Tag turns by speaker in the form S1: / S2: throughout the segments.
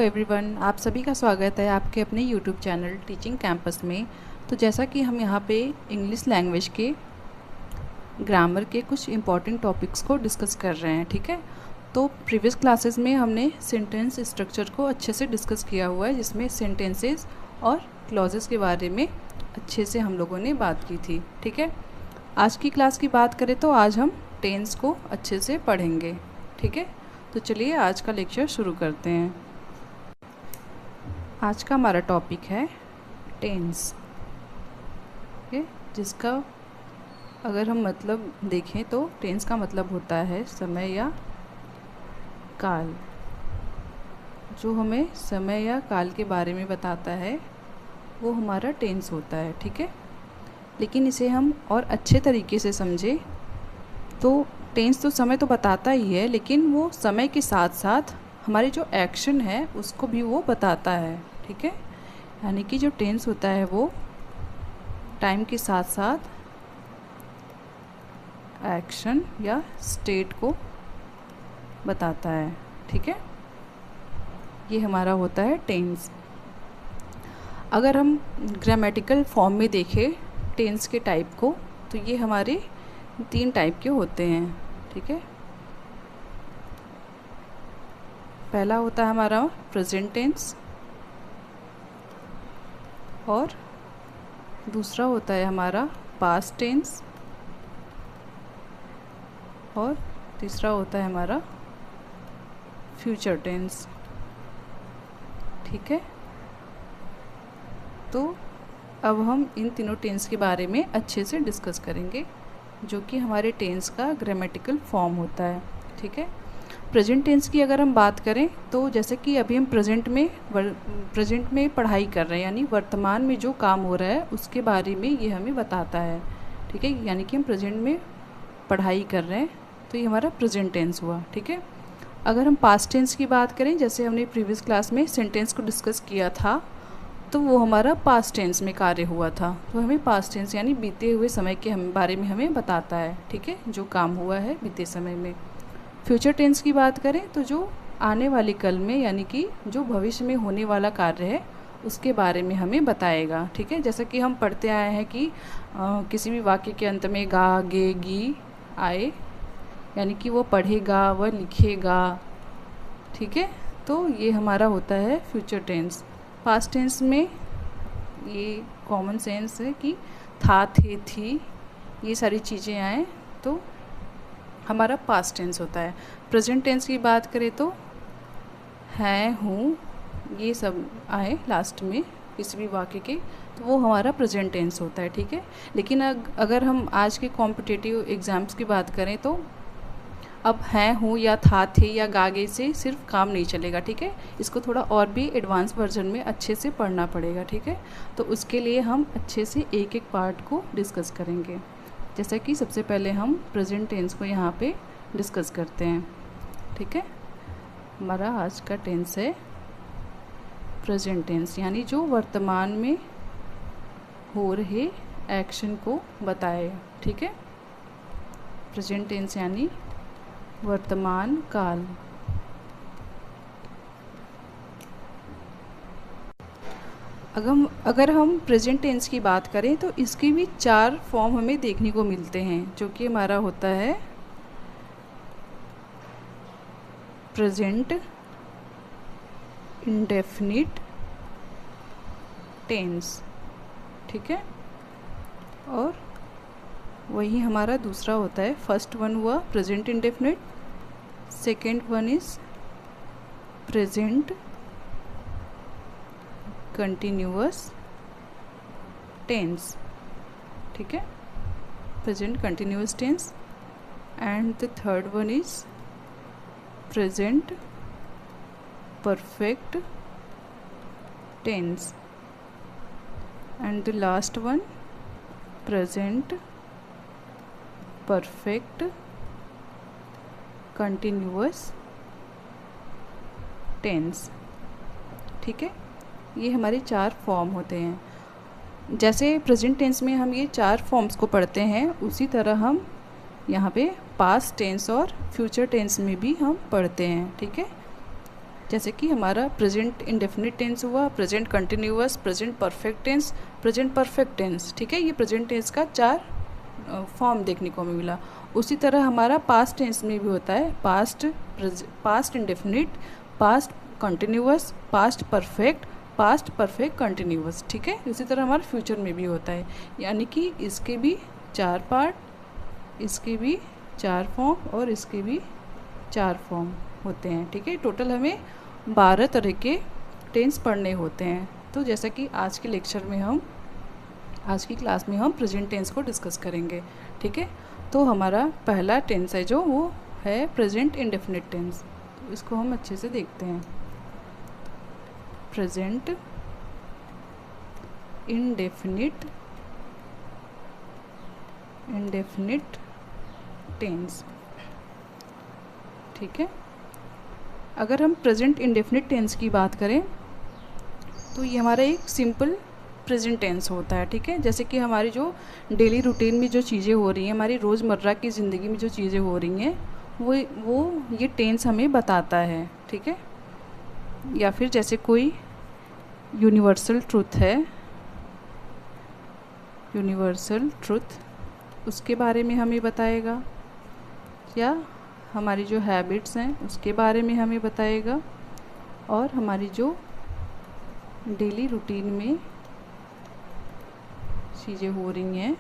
S1: Everyone, आप सभी का स्वागत है आपके अपने यूट्यूब चैनल टीचिंग कैंपस में। तो जैसा कि हम यहाँ पे इंग्लिश लैंग्वेज के ग्रामर के कुछ इम्पॉर्टेंट टॉपिक्स को डिस्कस कर रहे हैं, ठीक है। तो प्रीवियस क्लासेस में हमने सेंटेंस स्ट्रक्चर को अच्छे से डिस्कस किया हुआ है, जिसमें सेंटेंसेस और क्लॉजेस के बारे में अच्छे से हम लोगों ने बात की थी, ठीक है। आज की क्लास की बात करें तो आज हम टेंस को अच्छे से पढ़ेंगे, ठीक है। तो चलिए आज का लेक्चर शुरू करते हैं। आज का हमारा टॉपिक है टेंस, ओके, जिसका अगर हम मतलब देखें तो टेंस का मतलब होता है समय या काल। जो हमें समय या काल के बारे में बताता है वो हमारा टेंस होता है, ठीक है। लेकिन इसे हम और अच्छे तरीके से समझें तो टेंस तो समय तो बताता ही है, लेकिन वो समय के साथ साथ हमारे जो एक्शन है उसको भी वो बताता है, ठीक है। यानी कि जो टेंस होता है वो टाइम के साथ साथ एक्शन या स्टेट को बताता है, ठीक है। ये हमारा होता है टेंस। अगर हम ग्रामेटिकल फॉर्म में देखें टेंस के टाइप को, तो ये हमारे 3 टाइप के होते हैं, ठीक है। पहला होता है हमारा प्रेजेंट टेंस, और दूसरा होता है हमारा पास्ट टेंस, और तीसरा होता है हमारा फ्यूचर टेंस, ठीक है। तो अब हम इन तीनों टेंस के बारे में अच्छे से डिस्कस करेंगे, जो कि हमारे टेंस का ग्रामेटिकल फॉर्म होता है, ठीक है। प्रेजेंट टेंस की अगर हम बात करें तो जैसे कि अभी हम प्रेजेंट में पढ़ाई कर रहे हैं, यानी वर्तमान में जो काम हो रहा है उसके बारे में ये हमें बताता है, ठीक है। यानी कि हम प्रेजेंट में पढ़ाई कर रहे हैं तो ये हमारा प्रेजेंट टेंस हुआ, ठीक है। अगर हम पास्ट टेंस की बात करें, जैसे हमने प्रीवियस क्लास में सेंटेंस को डिस्कस किया था, तो वो हमारा पास्ट टेंस में कार्य हुआ था, तो हमें पास्ट टेंस यानी बीते हुए समय के बारे में हमें बताता है, ठीक है, जो काम हुआ है बीते समय में। फ्यूचर टेंस की बात करें तो जो आने वाले कल में, यानी कि जो भविष्य में होने वाला कार्य है उसके बारे में हमें बताएगा, ठीक है। जैसा कि हम पढ़ते आए हैं कि किसी भी वाक्य के अंत में गा गे गी आए, यानी कि वो पढ़ेगा, वह लिखेगा, ठीक है। तो ये हमारा होता है फ्यूचर टेंस। पास्ट टेंस में ये कॉमन सेंस है कि था, थे, थी, ये सारी चीज़ें आए तो हमारा पास्ट टेंस होता है। प्रेजेंट टेंस की बात करें तो हैं, हूँ, ये सब आए लास्ट में किसी भी वाक्य के, तो वो हमारा प्रेजेंट टेंस होता है, ठीक है। लेकिन अगर हम आज के कॉम्पिटिटिव एग्ज़ाम्स की बात करें तो अब हैं, हूँ या था, थे या गागे से सिर्फ काम नहीं चलेगा, ठीक है। इसको थोड़ा और भी एडवांस वर्जन में अच्छे से पढ़ना पड़ेगा, ठीक है। तो उसके लिए हम अच्छे से एक एक पार्ट को डिस्कस करेंगे। जैसा कि सबसे पहले हम प्रेजेंट टेंस को यहाँ पे डिस्कस करते हैं, ठीक है। हमारा आज का टेंस है प्रेजेंट टेंस, यानी जो वर्तमान में हो रहे एक्शन को बताए, ठीक है। प्रेजेंट टेंस यानी वर्तमान काल। अगर हम प्रेजेंट टेंस की बात करें तो इसकी भी 4 फॉर्म हमें देखने को मिलते हैं, जो कि हमारा होता है प्रेजेंट इंडेफिनिट टेंस, ठीक है। और वही हमारा दूसरा होता है, फर्स्ट वन हुआ present indefinite, second one is present continuous tense, ठीक है, present continuous tense. And the third one is present perfect tense, and the last one present perfect continuous tense, ठीक है। ये हमारे 4 फॉर्म होते हैं। जैसे प्रेजेंट टेंस में हम ये 4 फॉर्म्स को पढ़ते हैं, उसी तरह हम यहाँ पे पास्ट टेंस और फ्यूचर टेंस में भी हम पढ़ते हैं, ठीक है। जैसे कि हमारा प्रेजेंट इंडेफिनिट टेंस हुआ, present continuous, present perfect tense, present perfect tense, ठीक है। ये प्रेजेंट टेंस का 4 फॉर्म देखने को हमें मिला। उसी तरह हमारा पास्ट टेंस में भी होता है, past indefinite, past continuous, past perfect continuous, ठीक है। इसी तरह हमारा फ्यूचर में भी होता है, यानी कि इसके भी 4 पार्ट, इसके भी 4 फॉर्म और इसके भी 4 फॉर्म होते हैं, ठीक है। टोटल हमें 12 तरह के टेंस पढ़ने होते हैं। तो जैसा कि आज के लेक्चर में आज की क्लास में हम प्रेजेंट टेंस को डिस्कस करेंगे, ठीक है। तो हमारा पहला टेंस है जो वो है प्रेजेंट इंडेफिनिट टेंस। तो इसको हम अच्छे से देखते हैं। प्रेजेंट इंडेफिनिट टेंस, ठीक है। अगर हम प्रेजेंट इंडेफिनिट टेंस की बात करें तो ये हमारा एक सिंपल प्रेजेंट टेंस होता है, ठीक है। जैसे कि हमारी जो डेली रूटीन में जो चीज़ें हो रही हैं, हमारी रोज़मर्रा की ज़िंदगी में जो चीज़ें हो रही हैं, वो ये टेंस हमें बताता है, ठीक है। या फिर जैसे कोई यूनिवर्सल ट्रुथ उसके बारे में हमें बताएगा, या हमारी जो हैबिट्स हैं उसके बारे में हमें बताएगा, और हमारी जो डेली रूटीन में चीज़ें हो रही हैं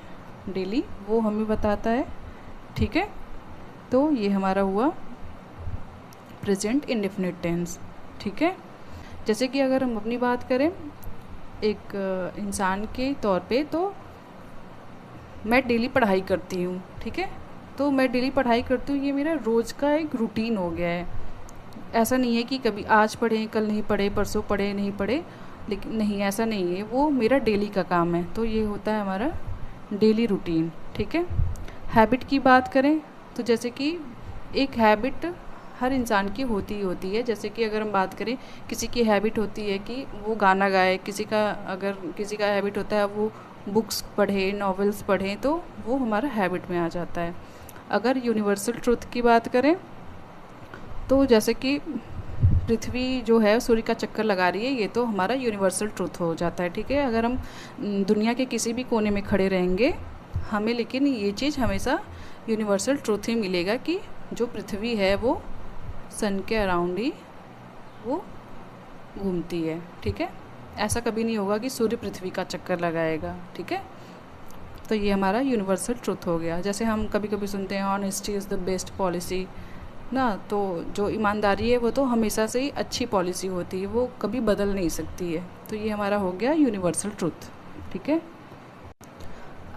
S1: डेली, वो हमें बताता है, ठीक है। तो ये हमारा हुआ प्रेजेंट इंडेफिनिट टेंस, ठीक है। जैसे कि अगर हम अपनी बात करें एक इंसान के तौर पे, तो मैं डेली पढ़ाई करती हूँ, ठीक है। तो मैं डेली पढ़ाई करती हूँ, ये मेरा रोज़ का एक रूटीन हो गया है। ऐसा नहीं है कि कभी आज पढ़ें, कल नहीं पढ़े, परसों पढ़े, नहीं पढ़े, लेकिन नहीं, ऐसा नहीं है, वो मेरा डेली का काम है। तो ये होता है हमारा डेली रूटीन, ठीक है। हैबिट की बात करें तो जैसे कि एक हैबिट हर इंसान की होती ही होती है। जैसे कि अगर हम बात करें, किसी की हैबिट होती है कि वो गाना गाए, किसी का हैबिट होता है वो बुक्स पढ़े, नॉवेल्स पढ़ें, तो वो हमारा हैबिट में आ जाता है। अगर यूनिवर्सल ट्रुथ की बात करें तो जैसे कि पृथ्वी जो है सूर्य का चक्कर लगा रही है, ये तो हमारा यूनिवर्सल ट्रुथ हो जाता है, ठीक है। अगर हम दुनिया के किसी भी कोने में खड़े रहेंगे, हमें लेकिन ये चीज़ हमेशा यूनिवर्सल ट्रुथ ही मिलेगा कि जो पृथ्वी है वो सन के अराउंड ही वो घूमती है, ठीक है। ऐसा कभी नहीं होगा कि सूर्य पृथ्वी का चक्कर लगाएगा, ठीक है। तो ये हमारा यूनिवर्सल ट्रुथ हो गया। जैसे हम कभी कभी सुनते हैं honesty is the best policy ना, तो जो ईमानदारी है वो तो हमेशा से ही अच्छी पॉलिसी होती है, वो कभी बदल नहीं सकती है। तो ये हमारा हो गया यूनिवर्सल ट्रुथ, ठीक है।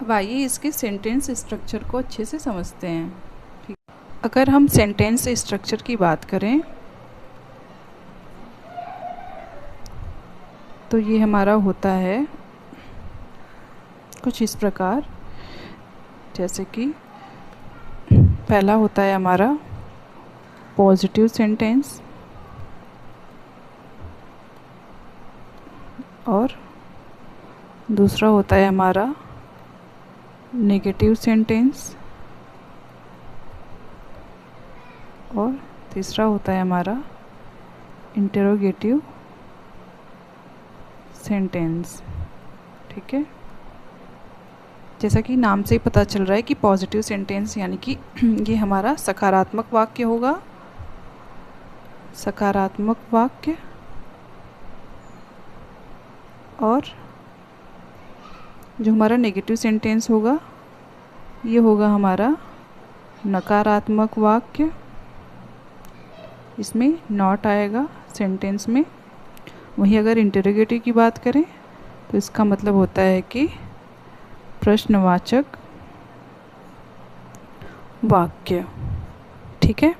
S1: अब आइए इसके सेंटेंस स्ट्रक्चर को अच्छे से समझते हैं, ठीक। अगर हम सेंटेंस स्ट्रक्चर की बात करें तो ये हमारा होता है कुछ इस प्रकार। जैसे कि पहला होता है हमारा पॉजिटिव सेंटेंस, और दूसरा होता है हमारा नेगेटिव सेंटेंस, और तीसरा होता है हमारा इंटरोगेटिव सेंटेंस, ठीक है। जैसा कि नाम से ही पता चल रहा है कि पॉजिटिव सेंटेंस यानी कि ये हमारा सकारात्मक वाक्य होगा, सकारात्मक वाक्य। और जो हमारा नेगेटिव सेंटेंस होगा ये होगा हमारा नकारात्मक वाक्य, इसमें नॉट आएगा सेंटेंस में। वहीं अगर इंटरोगेटिव की बात करें तो इसका मतलब होता है कि प्रश्नवाचक वाक्य, ठीक है।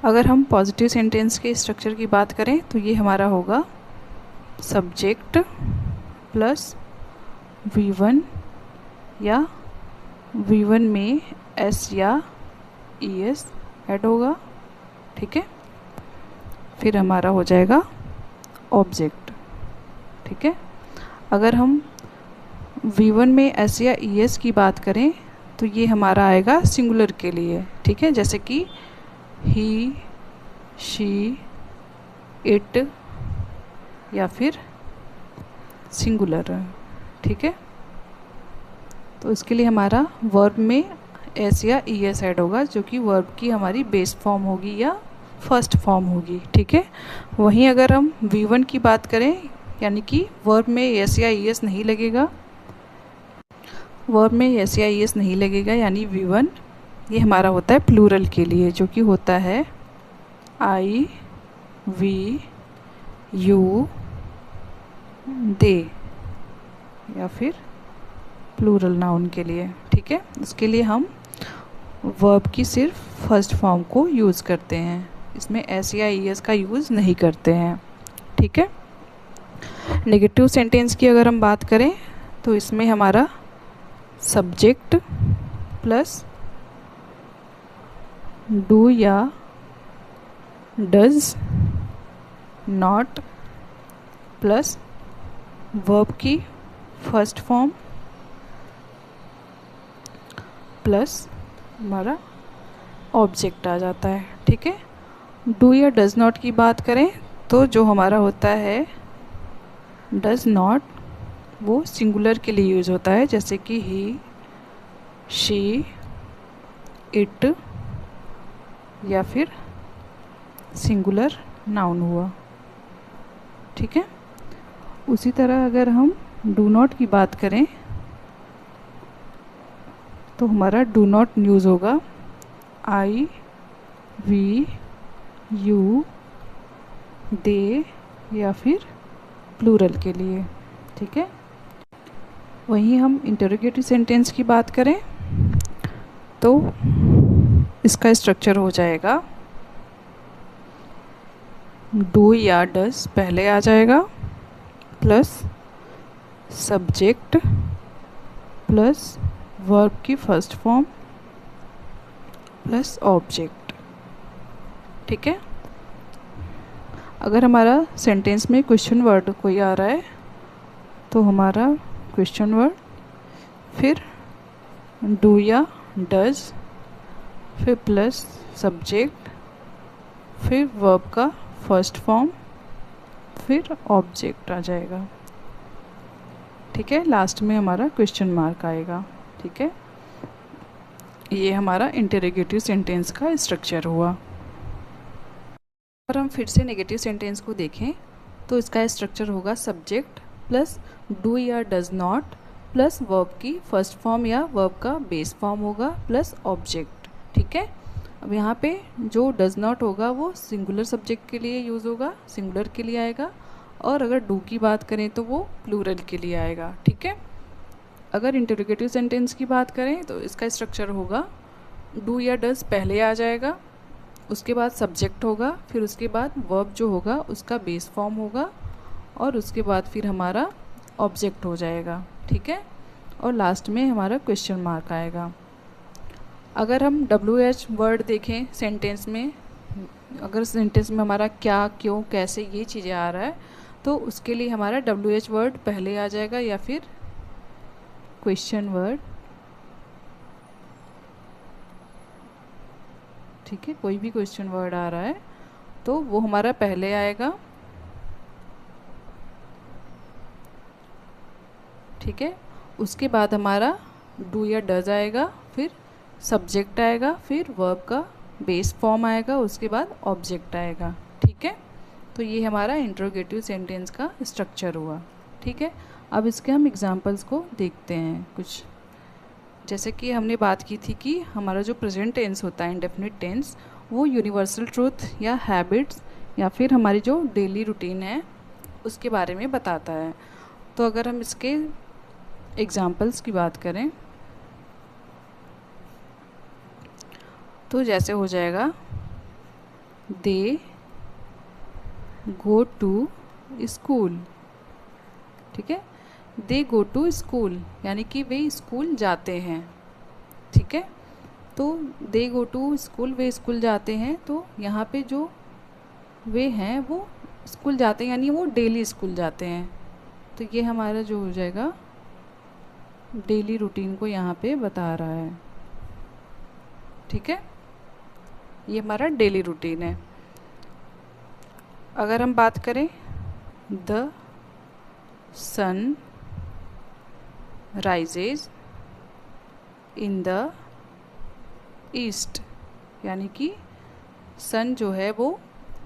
S1: अगर हम पॉजिटिव सेंटेंस के स्ट्रक्चर की बात करें तो ये हमारा होगा सब्जेक्ट प्लस V1 या V1 में S या ES ऐड होगा, ठीक है। फिर हमारा हो जाएगा ऑब्जेक्ट, ठीक है। अगर हम V1 में S या ES की बात करें तो ये हमारा आएगा सिंगुलर के लिए, ठीक है। जैसे कि ही, शी, इट या फिर सिंगुलर। ठीक है, तो इसके लिए हमारा वर्ब में एस या ई एस ऐड होगा, जो कि वर्ब की हमारी बेस फॉर्म होगी या फर्स्ट फॉर्म होगी। ठीक है, वहीं अगर हम V1 की बात करें, यानी कि वर्ब में एस या ई एस नहीं लगेगा, वर्ब में एस या ई एस नहीं लगेगा, यानी V1 ये हमारा होता है प्लूरल के लिए, जो कि होता है आई वी यू दे, या फिर प्लूरल नाउन के लिए। ठीक है, इसके लिए हम वर्ब की सिर्फ फर्स्ट फॉर्म को यूज़ करते हैं, इसमें एस या ई एस का यूज़ नहीं करते हैं। ठीक है, नेगेटिव सेंटेंस की अगर हम बात करें तो इसमें हमारा सब्जेक्ट प्लस डू या डज नॉट प्लस वर्ब की फर्स्ट फॉर्म प्लस हमारा ऑब्जेक्ट आ जाता है। ठीक है, डू या डज नॉट की बात करें तो जो हमारा होता है डज नॉट, वो सिंगुलर के लिए यूज़ होता है, जैसे कि ही, शी, इट या फिर सिंगुलर नाउन हुआ। ठीक है, उसी तरह अगर हम डू नॉट की बात करें तो हमारा डू नॉट यूज़ होगा आई वी यू दे या फिर प्लूरल के लिए। ठीक है, वहीं हम इंटरोगेटिव सेंटेंस की बात करें तो इसका स्ट्रक्चर हो जाएगा डू या डज पहले आ जाएगा, प्लस सब्जेक्ट प्लस वर्ब की फर्स्ट फॉर्म प्लस ऑब्जेक्ट। ठीक है, अगर हमारा सेंटेंस में क्वेश्चन वर्ड कोई आ रहा है तो हमारा क्वेश्चन वर्ड, फिर डू या डज, फिर प्लस सब्जेक्ट, फिर वर्ब का फर्स्ट फॉर्म, फिर ऑब्जेक्ट आ जाएगा। ठीक है, लास्ट में हमारा क्वेश्चन मार्क आएगा। ठीक है, ये हमारा इंटरोगेटिव सेंटेंस का स्ट्रक्चर हुआ। अगर हम फिर से नेगेटिव सेंटेंस को देखें तो इसका स्ट्रक्चर होगा सब्जेक्ट प्लस डू या डज नॉट प्लस वर्ब की फर्स्ट फॉर्म या वर्ब का बेस फॉर्म होगा प्लस ऑब्जेक्ट। ठीक है, अब यहाँ पे जो डज नॉट होगा वो सिंगुलर सब्जेक्ट के लिए यूज़ होगा, सिंगुलर के लिए आएगा, और अगर डू की बात करें तो वो प्लूरल के लिए आएगा। ठीक है, अगर इंटरोगेटिव सेंटेंस की बात करें तो इसका स्ट्रक्चर होगा डू या डज पहले आ जाएगा, उसके बाद सब्जेक्ट होगा, फिर उसके बाद वर्ब जो होगा उसका बेस फॉर्म होगा, और उसके बाद फिर हमारा ऑब्जेक्ट हो जाएगा। ठीक है, और लास्ट में हमारा क्वेश्चन मार्क आएगा। अगर हम WH वर्ड देखें सेंटेंस में, अगर सेंटेंस में हमारा क्या, क्यों, कैसे, ये चीज़ें आ रहा है तो उसके लिए हमारा WH वर्ड पहले आ जाएगा या फिर क्वेश्चन वर्ड। ठीक है, कोई भी क्वेश्चन वर्ड आ रहा है तो वो हमारा पहले आएगा। ठीक है, उसके बाद हमारा डू या डज आएगा, फिर सब्जेक्ट आएगा, फिर वर्ब का बेस फॉर्म आएगा, उसके बाद ऑब्जेक्ट आएगा। ठीक है, तो ये हमारा इंटरोगेटिव सेंटेंस का स्ट्रक्चर हुआ। ठीक है, अब इसके हम एग्जांपल्स को देखते हैं कुछ। जैसे कि हमने बात की थी कि हमारा जो प्रेजेंट टेंस होता है इंडेफिनिट टेंस, वो यूनिवर्सल ट्रूथ या हैबिट्स या फिर हमारी जो डेली रूटीन है उसके बारे में बताता है। तो अगर हम इसके एग्जांपल्स की बात करें तो जैसे हो जाएगा दे गो टू स्कूल। ठीक है, दे गो टू स्कूल यानी कि वे स्कूल जाते हैं। ठीक है, तो दे गो टू स्कूल, वे स्कूल जाते हैं, तो यहाँ पे जो वे हैं वो स्कूल जाते हैं यानी वो डेली स्कूल जाते हैं। तो ये हमारा जो हो जाएगा डेली रूटीन को यहाँ पे बता रहा है। ठीक है, ये हमारा डेली रूटीन है। अगर हम बात करें the sun rises in the east, यानी कि सन जो है वो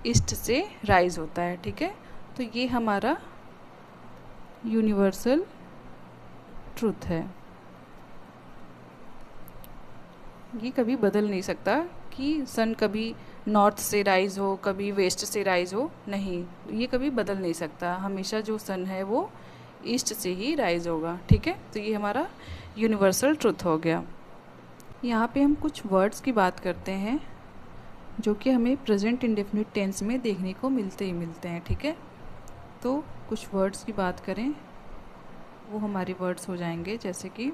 S1: ईस्ट से राइज होता है। ठीक है, तो ये हमारा यूनिवर्सल ट्रूथ है, ये कभी बदल नहीं सकता कि सन कभी नॉर्थ से राइज हो कभी वेस्ट से राइज हो, नहीं, ये कभी बदल नहीं सकता, हमेशा जो सन है वो ईस्ट से ही राइज होगा। ठीक है, तो ये हमारा यूनिवर्सल ट्रूथ हो गया। यहाँ पे हम कुछ वर्ड्स की बात करते हैं जो कि हमें प्रेजेंट इंडेफिनिट टेंस में देखने को मिलते ही मिलते हैं। ठीक है, तो कुछ वर्ड्स की बात करें, वो हमारे वर्ड्स हो जाएंगे जैसे कि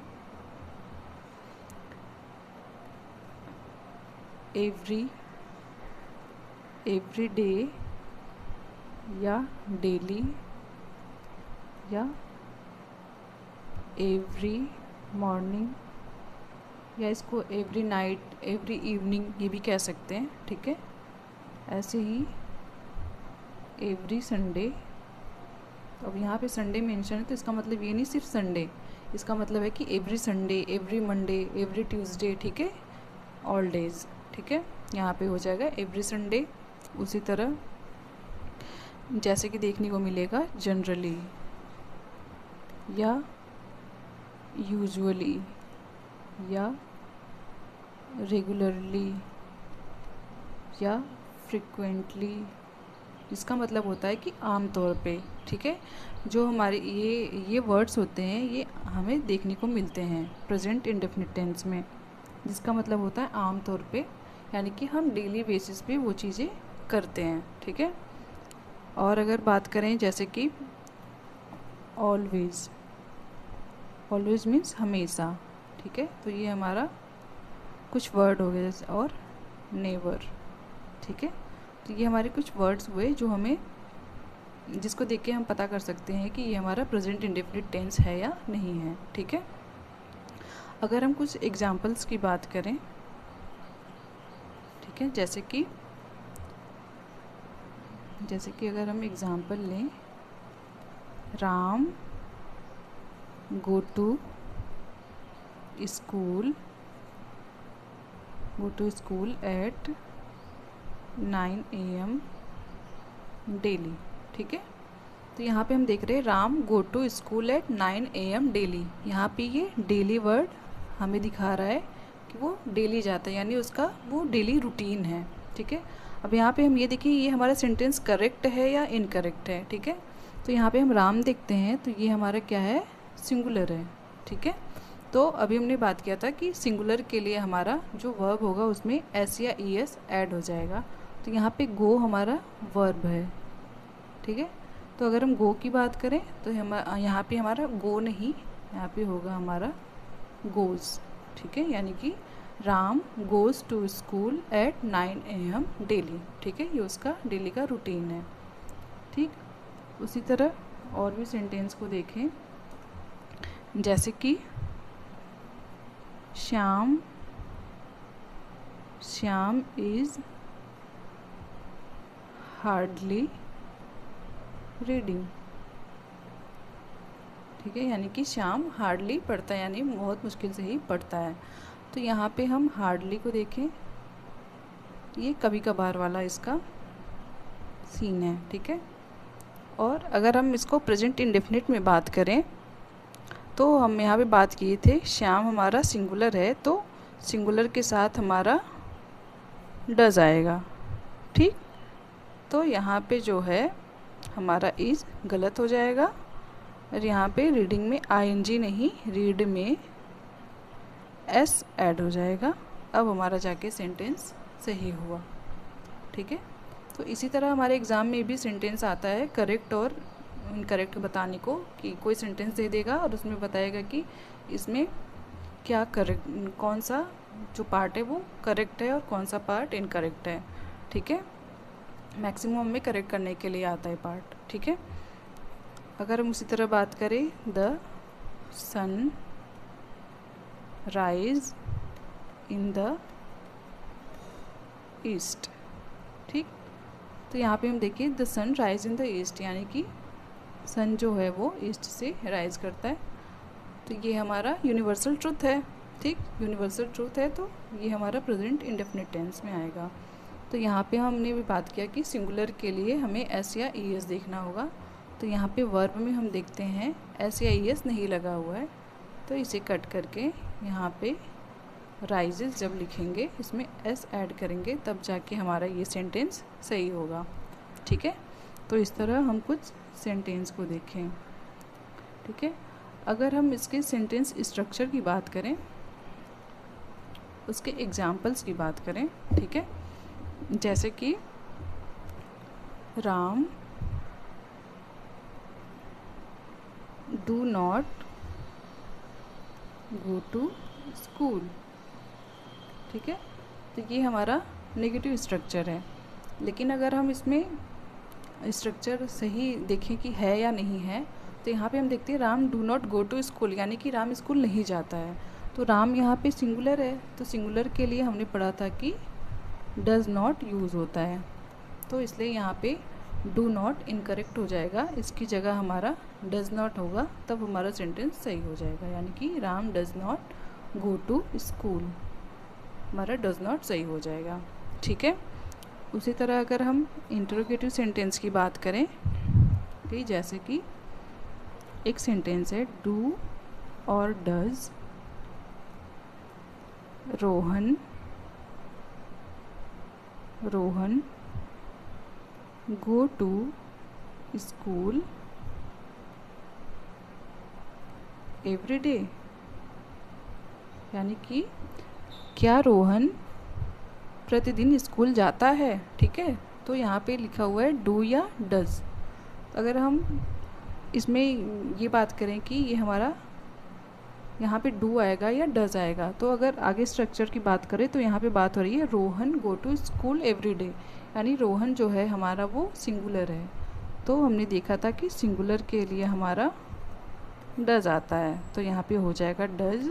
S1: एवरी डे या डेली या एवरी मॉर्निंग, या इसको एवरी नाइट एवरी इवनिंग ये भी कह सकते हैं। ठीक है, ऐसे ही एवरी संडे, अब यहाँ पे संडे मेंशन है तो इसका मतलब ये नहीं सिर्फ संडे, इसका मतलब है कि every Sunday every Monday every Tuesday. ठीक है, ऑल डेज। ठीक है, यहाँ पे हो जाएगा एवरी संडे। उसी तरह जैसे कि देखने को मिलेगा जनरली या यूजुअली या रेगुलरली या फ्रिक्वेंटली, इसका मतलब होता है कि आम तौर पे। ठीक है, जो हमारे ये वर्ड्स होते हैं ये हमें देखने को मिलते हैं प्रेजेंट इंडेफिनिट टेंस में, जिसका मतलब होता है आम तौर पे, यानी कि हम डेली बेसिस पे वो चीज़ें करते हैं। ठीक है, और अगर बात करें जैसे कि ऑलवेज, ऑलवेज मीन्स हमेशा। ठीक है, तो ये हमारा कुछ वर्ड हो गए जैसे, और नेवर। ठीक है, तो ये हमारे कुछ वर्ड्स हुए जो हमें, जिसको देख के हम पता कर सकते हैं कि ये हमारा प्रेजेंट इंडेफिनिट टेंस है या नहीं है। ठीक है, अगर हम कुछ एग्जाम्पल्स की बात करें, ठीक है, जैसे कि अगर हम एग्जाम्पल लें, Ram go to school at 9 AM daily. ठीक है, तो यहाँ पे हम देख रहे हैं Ram go to school at 9 AM daily. यहाँ पे ये डेली वर्ड हमें दिखा रहा है कि वो डेली जाता है, यानी उसका वो डेली रूटीन है। ठीक है, अब यहाँ पे हम ये देखिए ये हमारा सेंटेंस करेक्ट है या इनकरेक्ट है। ठीक है, तो यहाँ पे हम राम देखते हैं तो ये हमारा क्या है, सिंगुलर है। ठीक है, तो अभी हमने बात किया था कि सिंगुलर के लिए हमारा जो वर्ब होगा उसमें एस या ES ऐड हो जाएगा, तो यहाँ पे गो हमारा वर्ब है। ठीक है, तो अगर हम गो की बात करें तो हम यहाँ पे हमारा गो नहीं, यहाँ पे होगा हमारा गोज़। ठीक है, यानी कि Ram goes to school at 9 AM daily. ठीक है, ये उसका डेली का रूटीन है। ठीक, उसी तरह और भी सेंटेंस को देखें, जैसे कि श्याम इज़ हार्डली रीडिंग। ठीक है, यानी कि श्याम हार्डली पढ़ता है, यानी बहुत मुश्किल से ही पढ़ता है। तो यहाँ पे हम हार्डली को देखें, ये कभी कभार वाला इसका सीन है। ठीक है, और अगर हम इसको प्रेजेंट इंडेफिनिट में बात करें तो हम यहाँ पे बात किए थे श्याम हमारा सिंगुलर है तो सिंगुलर के साथ हमारा डज आएगा। ठीक, तो यहाँ पे जो है हमारा इज़ गलत हो जाएगा, और यहाँ पे रीडिंग में ING नहीं, रीड में S ऐड हो जाएगा। अब हमारा जाके सेंटेंस सही हुआ। ठीक है, तो इसी तरह हमारे एग्ज़ाम में भी सेंटेंस आता है करेक्ट और इनकरेक्ट बताने को, कि कोई सेंटेंस दे देगा और उसमें बताएगा कि इसमें क्या करेक्ट, कौन सा जो पार्ट है वो करेक्ट है और कौन सा पार्ट इनकरेक्ट है। ठीक है, मैक्सिमम में करेक्ट करने के लिए आता है पार्ट। ठीक है, अगर हम उसी तरह बात करें, the sun rise in the east. ठीक, तो यहाँ पे हम देखिए the sun rise in the east, यानी कि सन जो है वो ईस्ट से राइज करता है। तो ये हमारा यूनिवर्सल ट्रूथ है, ठीक, यूनिवर्सल ट्रूथ है, तो ये हमारा प्रेजेंट इंडेफिनिट टेंस में आएगा। तो यहाँ पे हमने भी बात किया कि सिंगुलर के लिए हमें एस या ई एस देखना होगा। तो यहाँ पे वर्ब में हम देखते हैं एस या ई एस नहीं लगा हुआ है, तो इसे कट करके यहाँ पे राइजेस जब लिखेंगे इसमें एस ऐड करेंगे, तब जाके हमारा ये सेंटेंस सही होगा, ठीक है। तो इस तरह हम कुछ सेंटेंस को देखें, ठीक है। अगर हम इसके सेंटेंस स्ट्रक्चर की बात करें, उसके एग्जाम्पल्स की बात करें, ठीक है, जैसे कि Ram do not go to school, ठीक है। तो ये हमारा नेगेटिव स्ट्रक्चर है। लेकिन अगर हम इसमें स्ट्रक्चर सही देखें कि है या नहीं है, तो यहाँ पे हम देखते हैं Ram do not go to school, यानी कि राम स्कूल नहीं जाता है। तो राम यहाँ पे सिंगुलर है, तो सिंगुलर के लिए हमने पढ़ा था कि डज़ नॉट यूज़ होता है, तो इसलिए यहाँ पे डू नॉट इनकरेक्ट हो जाएगा, इसकी जगह हमारा डज़ नॉट होगा, तब हमारा सेंटेंस सही हो जाएगा। यानी कि Ram does not go to school, हमारा डज़ नॉट सही हो जाएगा, ठीक है। उसी तरह अगर हम इंटरोगेटिव सेंटेंस की बात करें, ठीक, जैसे कि एक सेंटेंस है डू और does Rohan go to school every day, यानी कि क्या रोहन प्रतिदिन स्कूल जाता है, ठीक है। तो यहाँ पे लिखा हुआ है डू या डज़। अगर हम इसमें ये बात करें कि ये हमारा यहाँ पे डू आएगा या डज़ आएगा, तो अगर आगे स्ट्रक्चर की बात करें तो यहाँ पे बात हो रही है Rohan go to school every day, यानी रोहन जो है हमारा वो सिंगुलर है। तो हमने देखा था कि सिंगुलर के लिए हमारा डज़ आता है, तो यहाँ पे हो जाएगा does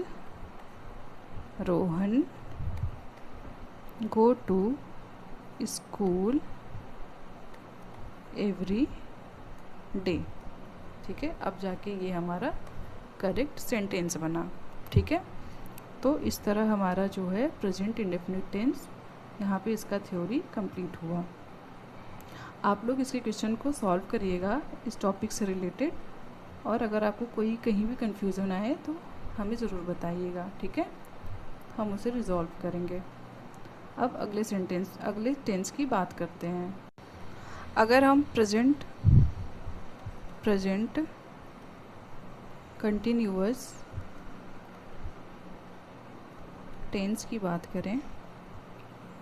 S1: Rohan go to school every day, ठीक है। अब जाके ये हमारा करेक्ट सेंटेंस बना, ठीक है। तो इस तरह हमारा जो है प्रेजेंट इंडेफिनिट टेंस, यहाँ पे इसका थ्योरी कंप्लीट हुआ। आप लोग इसके क्वेश्चन को सॉल्व करिएगा इस टॉपिक से रिलेटेड, और अगर आपको कोई कहीं भी कन्फ्यूज़न आए तो हमें ज़रूर बताइएगा, ठीक है, हम उसे रिजॉल्व करेंगे। अब अगले टेंस की बात करते हैं। अगर हम प्रेजेंट कंटिन्यूअस टेंस की बात करें,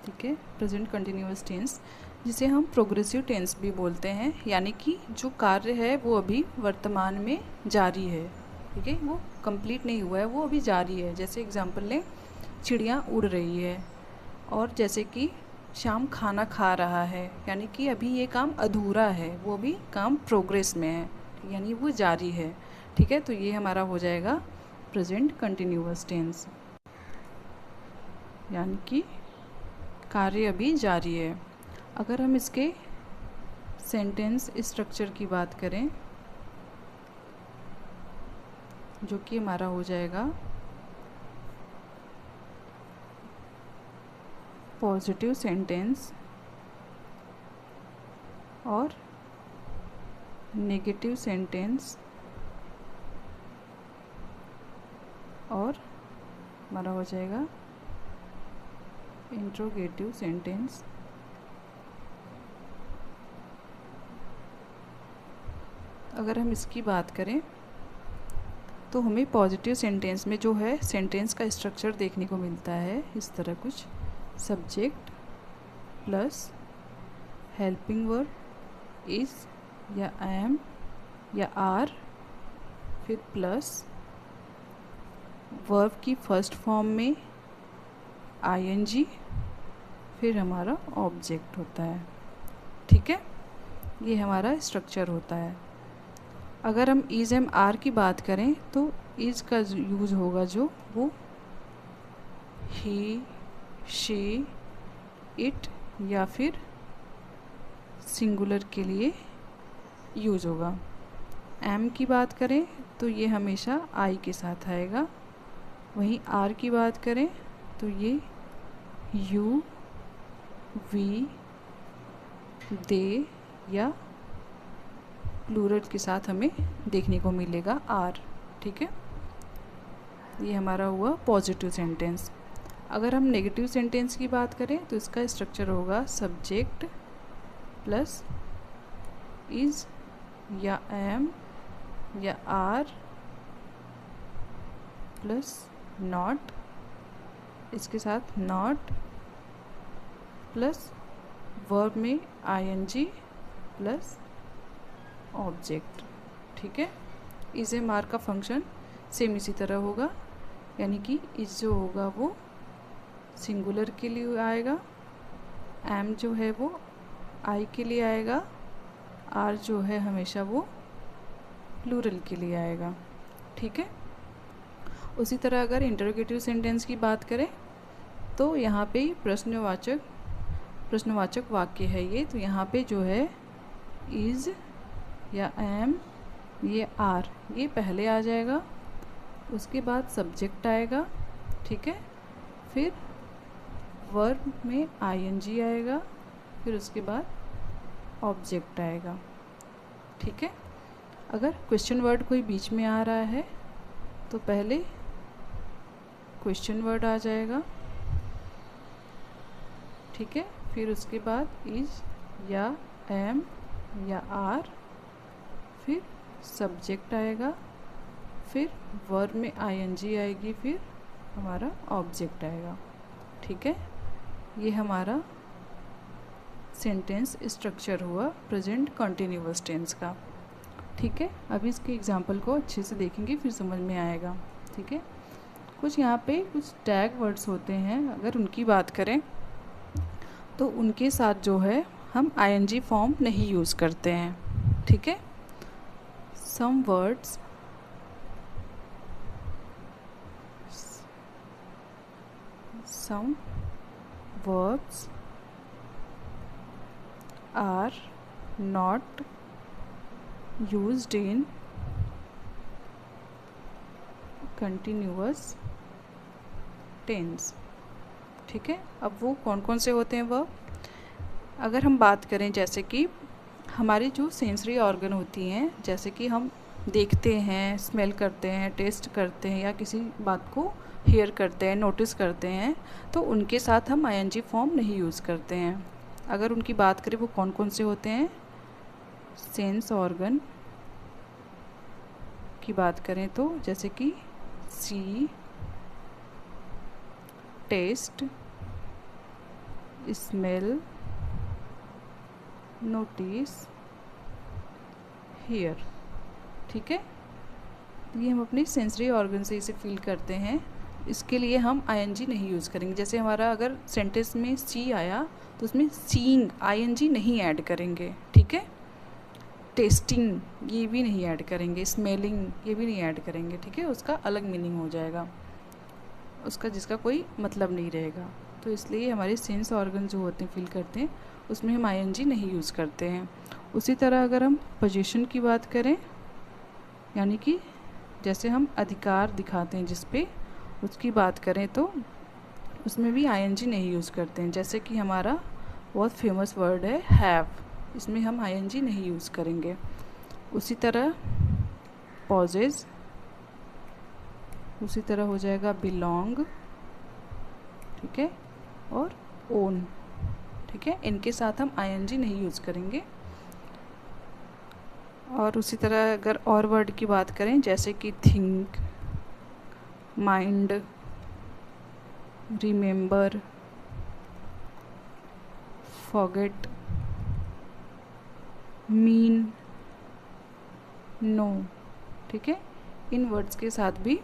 S1: ठीक है, प्रेजेंट कंटिन्यूअस टेंस, जिसे हम प्रोग्रेसिव टेंस भी बोलते हैं, यानी कि जो कार्य है वो अभी वर्तमान में जारी है, ठीक है, वो कंप्लीट नहीं हुआ है, वो अभी जारी है। जैसे एग्जांपल लें, चिड़िया उड़ रही है, और जैसे कि शाम खाना खा रहा है, यानी कि अभी ये काम अधूरा है, वो अभी काम प्रोग्रेस में है, यानी वो जारी है, ठीक है। तो ये हमारा हो जाएगा प्रेजेंट कंटिन्यूअस टेंस, यानी कि कार्य अभी जारी है। अगर हम इसके सेंटेंस स्ट्रक्चर की बात करें, जो कि हमारा हो जाएगा पॉजिटिव सेंटेंस और नेगेटिव सेंटेंस, और हमारा हो जाएगा इंट्रोगेटिव सेंटेंस। अगर हम इसकी बात करें तो हमें पॉजिटिव सेंटेंस में जो है सेंटेंस का स्ट्रक्चर देखने को मिलता है इस तरह कुछ, subject plus helping verb is या एम या आर, फिर प्लस वर्ब की फर्स्ट फॉर्म में आईएनजी, फिर हमारा ऑब्जेक्ट होता है, ठीक है, ये हमारा स्ट्रक्चर होता है। अगर हम इज़ एम आर की बात करें तो इज़ का यूज़ होगा जो वो ही, शी, इट या फिर सिंगुलर के लिए यूज होगा। एम की बात करें तो ये हमेशा आई के साथ आएगा। वहीं आर की बात करें तो ये यू, वी, दे या प्लूरल के साथ हमें देखने को मिलेगा आर। ठीक है, ये हमारा हुआ पॉजिटिव सेंटेंस। अगर हम नेगेटिव सेंटेंस की बात करें तो इसका स्ट्रक्चर होगा सब्जेक्ट प्लस इज़ या एम या आर प्लस नॉट, इसके साथ नॉट प्लस वर्ब में आईएनजी प्लस ऑब्जेक्ट। ठीक है, इज एम आर का फंक्शन सेम इसी तरह होगा, यानी कि इज जो होगा वो सिंगुलर के लिए आएगा, एम जो है वो आई के लिए आएगा, आर जो है हमेशा वो प्लूरल के लिए आएगा। ठीक है, उसी तरह अगर इंटरोगेटिव सेंटेंस की बात करें तो यहाँ पे प्रश्नवाचक वाक्य है ये, तो यहाँ पे जो है इज़ या एम, ये आर, ये पहले आ जाएगा, उसके बाद सब्जेक्ट आएगा। ठीक है, फिर वर्ब में आईएनजी आएगा, फिर उसके बाद ऑब्जेक्ट आएगा। ठीक है, अगर क्वेश्चन वर्ड कोई बीच में आ रहा है तो पहले क्वेश्चन वर्ड आ जाएगा। ठीक है, फिर उसके बाद इज या एम या आर, फिर सब्जेक्ट आएगा, फिर वर्ब में आईएनजी आएगी, फिर हमारा ऑब्जेक्ट आएगा। ठीक है, ये हमारा सेंटेंस स्ट्रक्चर हुआ प्रेजेंट कंटिन्यूअस टेंस का। ठीक है, अभी इसके एग्जांपल को अच्छे से देखेंगे फिर समझ में आएगा। ठीक है, कुछ यहाँ पे कुछ टैग वर्ड्स होते हैं, अगर उनकी बात करें तो उनके साथ जो है हम आईएनजी फॉर्म नहीं यूज़ करते हैं। ठीक है, some words some verbs are not used in continuous tense। ठीक है, अब वो कौन कौन से होते हैं वर्ब, अगर हम बात करें जैसे कि हमारी जो सेंसरी ऑर्गन होती हैं, जैसे कि हम देखते हैं, स्मेल करते हैं, टेस्ट करते हैं या किसी बात को हेयर करते हैं, नोटिस करते हैं, तो उनके साथ हम आईएनजी फॉर्म नहीं यूज़ करते हैं। अगर उनकी बात करें वो कौन कौन से होते हैं, सेंस ऑर्गन की बात करें तो जैसे कि सी, टेस्ट, स्मेल, नोटिस, हियर। ठीक है, ये हम अपने सेंसरी ऑर्गन से इसे फील करते हैं, इसके लिए हम आईएनजी नहीं यूज़ करेंगे। जैसे हमारा अगर सेंटेंस में सी आया तो उसमें सीइंग आईएनजी नहीं ऐड करेंगे। ठीक है, टेस्टिंग ये भी नहीं ऐड करेंगे, स्मेलिंग ये भी नहीं ऐड करेंगे। ठीक है, उसका अलग मीनिंग हो जाएगा, उसका जिसका कोई मतलब नहीं रहेगा। तो इसलिए हमारे सेंस ऑर्गन जो होते हैं फील करते हैं उसमें हम आईएनजी नहीं यूज़ करते हैं। उसी तरह अगर हम पोजीशन की बात करें, यानी कि जैसे हम अधिकार दिखाते हैं जिस पे, उसकी बात करें तो उसमें भी आईएनजी नहीं यूज़ करते हैं। जैसे कि हमारा बहुत फेमस वर्ड है हैव, इसमें हम आईएनजी नहीं यूज़ करेंगे। उसी तरह पॉजेज, उसी तरह हो जाएगा बिलोंग। ठीक है, और ओन। ठीक है, इनके साथ हम आईएनजी नहीं यूज़ करेंगे। और उसी तरह अगर और वर्ड की बात करें जैसे कि think, mind, remember, forget, mean, know. ठीक है, इन वर्ड्स के साथ भी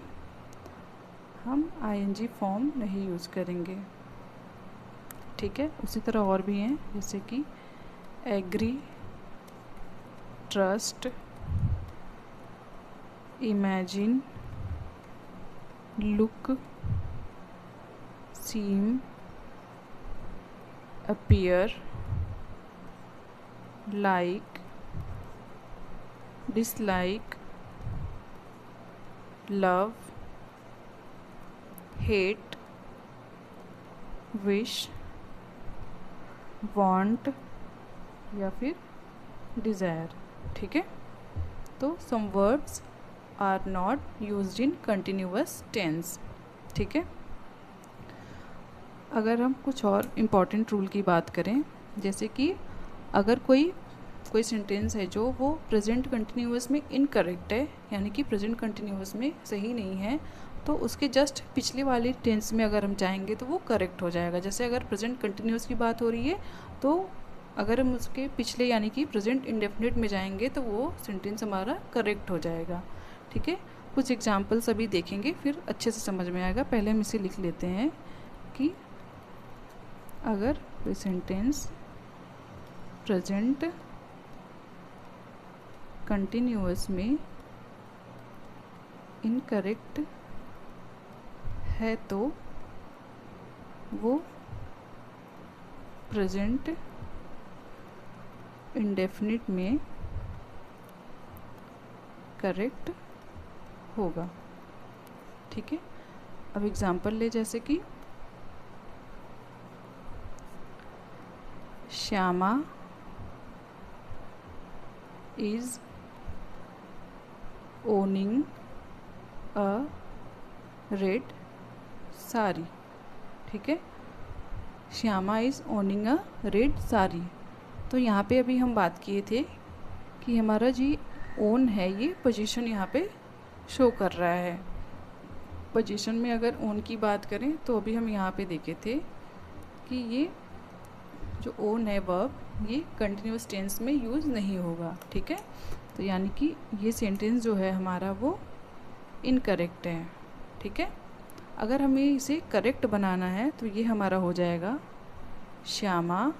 S1: हम आईएनजी फॉर्म नहीं यूज़ करेंगे। ठीक है, उसी तरह और भी हैं जैसे कि agree, trust, imagine, look, seem, appear, like, dislike, love, hate, wish, want या फिर डिज़ायर। ठीक है, तो some verbs are not used in continuous tense. ठीक है, अगर हम कुछ और इम्पॉर्टेंट रूल की बात करें, जैसे कि अगर कोई सेंटेंस है जो वो प्रेजेंट कंटिन्यूअस में इनकरेक्ट है, यानी कि प्रेजेंट कंटिन्यूअस में सही नहीं है, तो उसके जस्ट पिछले वाले टेंस में अगर हम जाएंगे तो वो करेक्ट हो जाएगा। जैसे अगर प्रेजेंट कंटिन्यूअस की बात हो रही है तो अगर हम उसके पिछले यानी कि प्रेजेंट इंडेफिनिट में जाएंगे तो वो सेंटेंस हमारा करेक्ट हो जाएगा। ठीक है, कुछ एग्जाम्पल्स अभी देखेंगे फिर अच्छे से समझ में आएगा। पहले हम इसे लिख लेते हैं कि अगर कोई सेंटेंस प्रेजेंट कंटिन्यूअस में इनकरेक्ट है तो वो प्रेजेंट इंडेफिनिट में करेक्ट होगा। ठीक है, अब एग्जाम्पल ले, जैसे कि Shyama is owning a red sari. ठीक है, Shyama is owning a red sari. तो यहाँ पे अभी हम बात किए थे कि हमारा जी ओन है, ये पोजीशन यहाँ पे शो कर रहा है। पोजीशन में अगर ओन की बात करें तो अभी हम यहाँ पे देखे थे कि ये जो ओन है वर्ब ये कंटिन्यूअस टेंस में यूज़ नहीं होगा। ठीक है, तो यानी कि ये सेंटेंस जो है हमारा वो इनकरेक्ट है। ठीक है, अगर हमें इसे करेक्ट बनाना है तो ये हमारा हो जाएगा श्यामा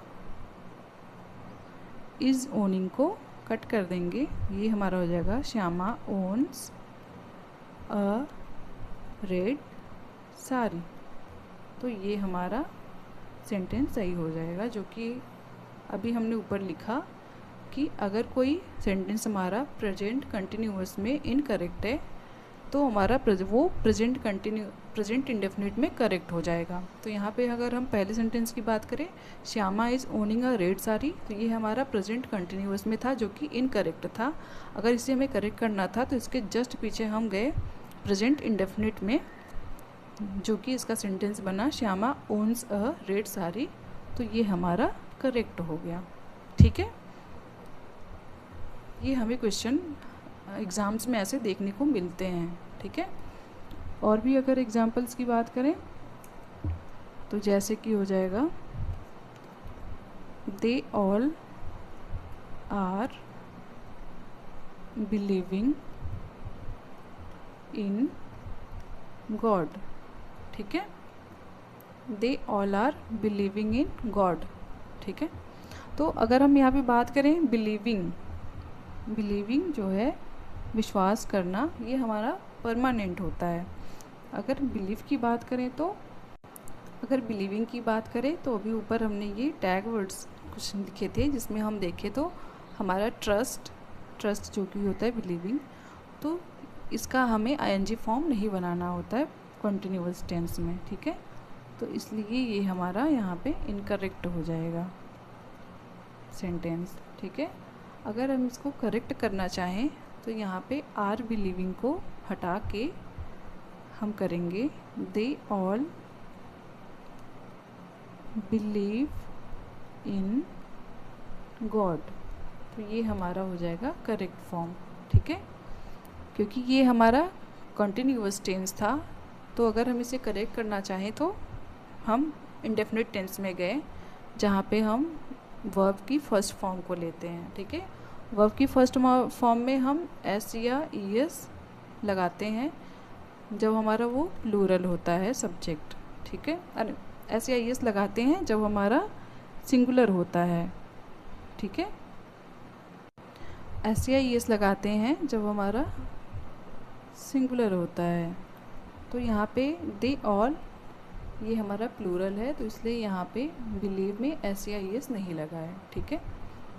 S1: इज़ ओनिंग को कट कर देंगे, ये हमारा हो जाएगा Shyama owns a red sari. तो ये हमारा सेंटेंस सही हो जाएगा, जो कि अभी हमने ऊपर लिखा कि अगर कोई सेंटेंस हमारा प्रेजेंट कंटिन्यूअस में इनकरेक्ट है तो हमारा वो प्रेजेंट इंडेफिनिट में करेक्ट हो जाएगा। तो यहाँ पे अगर हम पहले सेंटेंस की बात करें, Shyama is owning a red sari, तो ये हमारा प्रेजेंट कंटिन्यूअस में था जो कि इनकरेक्ट था। अगर इसे हमें करेक्ट करना था तो इसके जस्ट पीछे हम गए प्रेजेंट इंडेफिनिट में, जो कि इसका सेंटेंस बना Shyama owns a red sari, तो ये हमारा करेक्ट हो गया। ठीक है, ये हमें क्वेश्चन एग्ज़ाम्स में ऐसे देखने को मिलते हैं। ठीक है, और भी अगर एग्जांपल्स की बात करें तो जैसे कि हो जाएगा they all are believing in God. ठीक है, they all are believing in God. ठीक है, तो अगर हम यहाँ पे बात करें बिलीविंग जो है विश्वास करना, ये हमारा परमानेंट होता है। अगर बिलीव की बात करें तो अगर बिलीविंग की बात करें तो अभी ऊपर हमने ये टैग वर्ड्स कुछ लिखे थे जिसमें हम देखें तो हमारा ट्रस्ट जो कि होता है बिलीविंग, तो इसका हमें आईएनजी फॉर्म नहीं बनाना होता है कंटिन्यूअस टेंस में। ठीक है, तो इसलिए ये हमारा यहाँ पे इनकरेक्ट हो जाएगा सेंटेंस। ठीक है, अगर हम इसको करेक्ट करना चाहें तो यहाँ पे आर बिलीविंग को हटा के हम करेंगे they all believe in God, तो ये हमारा हो जाएगा करेक्ट फॉर्म। ठीक है, क्योंकि ये हमारा कंटिन्यूअस टेंस था, तो अगर हम इसे करेक्ट करना चाहें तो हम इंडेफिनिट टेंस में गए जहाँ पे हम वर्ब की फर्स्ट फॉर्म को लेते हैं। ठीक है, वर्ब की फर्स्ट फॉर्म में हम एस या ई एस लगाते हैं जब हमारा वो प्लूरल होता है सब्जेक्ट। ठीक है, अरे एस या ई एस लगाते हैं जब हमारा सिंगुलर होता है। ठीक है, एस या ई एस लगाते हैं जब हमारा सिंगुलर होता है। तो यहाँ पे दे ऑल ये हमारा प्लूरल है, तो इसलिए यहाँ पे बिलीव में एस या ई एस नहीं लगा है। ठीक है,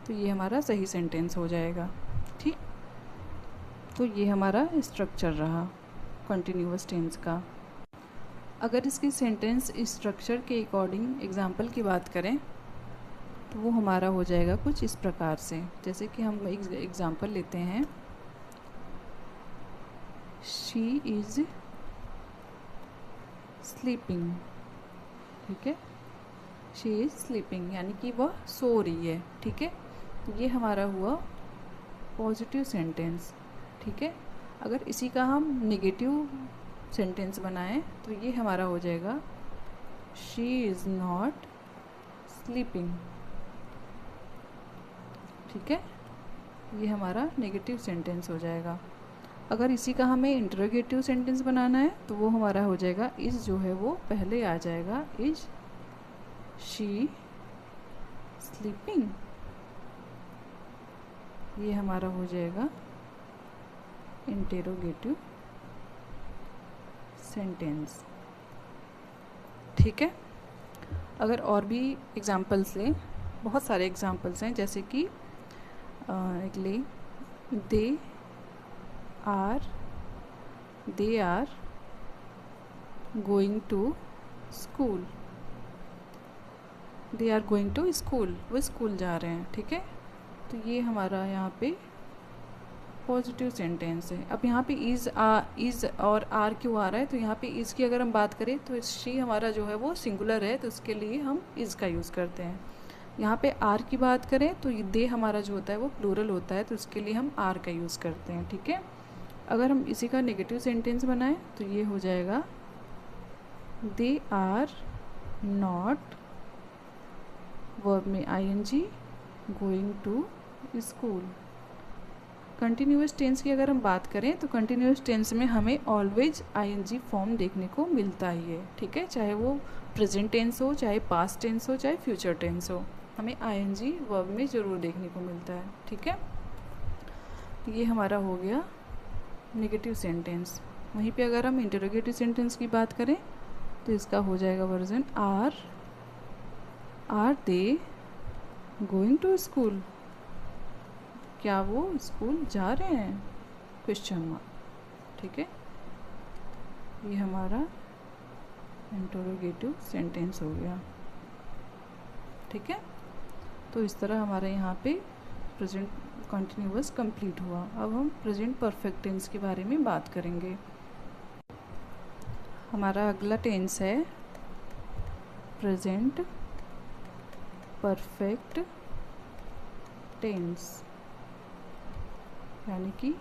S1: तो ये हमारा सही सेंटेंस हो जाएगा। ठीक, तो ये हमारा स्ट्रक्चर रहा कंटिन्यूअस टेंस का। अगर इसकी सेंटेंस स्ट्रक्चर के अकॉर्डिंग एग्जाम्पल की बात करें तो वो हमारा हो जाएगा कुछ इस प्रकार से। जैसे कि हम एक एग्ज़ाम्पल लेते हैं, शी इज़ स्लीपिंग। ठीक है, शी इज़ स्लीपिंग यानी कि वह सो रही है। ठीक है, तो ये हमारा हुआ पॉजिटिव सेंटेंस। ठीक है, अगर इसी का हम नेगेटिव सेंटेंस बनाएं तो ये हमारा हो जाएगा शी इज़ नॉट स्लीपिंग। ठीक है, ये हमारा नेगेटिव सेंटेंस हो जाएगा। अगर इसी का हमें इंटरोगेटिव सेंटेंस बनाना है तो वो हमारा हो जाएगा इज़ जो है वो पहले आ जाएगा, इज़ शी स्लीपिंग। ये हमारा हो जाएगा इंटरोगेटिव सेंटेंस। ठीक है, अगर और भी एग्जांपल्स लें, बहुत सारे एग्जांपल्स हैं, जैसे कि एक ले, they are going to school. They are going to school, वो स्कूल जा रहे हैं। ठीक है, तो ये हमारा यहाँ पे पॉजिटिव सेंटेंस है। अब यहाँ पे इज़ और आर क्यों आ रहा है, तो यहाँ पे इज़ की अगर हम बात करें तो शी हमारा जो है वो सिंगुलर है, तो उसके लिए हम इज़ का यूज़ करते हैं। यहाँ पे आर की बात करें तो दे हमारा जो होता है वो प्लूरल होता है, तो उसके लिए हम आर का यूज़ करते हैं। ठीक है, अगर हम इसी का नेगेटिव सेंटेंस बनाएं तो ये हो जाएगा दे आर नॉट, वर्ब में ING, going to school. Continuous tense की अगर हम बात करें तो कंटिन्यूअस टेंस में हमें ऑलवेज आईएनजी फॉर्म देखने को मिलता ही है। ठीक है, चाहे वो प्रेजेंट टेंस हो, चाहे पास्ट टेंस हो, चाहे फ्यूचर टेंस हो, हमें आईएनजी वर्ब में ज़रूर देखने को मिलता है। ठीक है, ये हमारा हो गया नेगेटिव सेंटेंस। वहीं पे अगर हम इंटरोगेटिव सेंटेंस की बात करें तो इसका हो जाएगा version are they going to school. क्या वो स्कूल जा रहे हैं, क्वेश्चन मार्क। ठीक है, ये हमारा इंटरोगेटिव सेंटेंस हो गया। ठीक है, तो इस तरह हमारे यहाँ पे प्रेजेंट कंटिन्यूअस कंप्लीट हुआ। अब हम प्रेजेंट परफेक्ट टेंस के बारे में बात करेंगे। हमारा अगला टेंस है प्रेजेंट परफेक्ट टेंस, यानी कि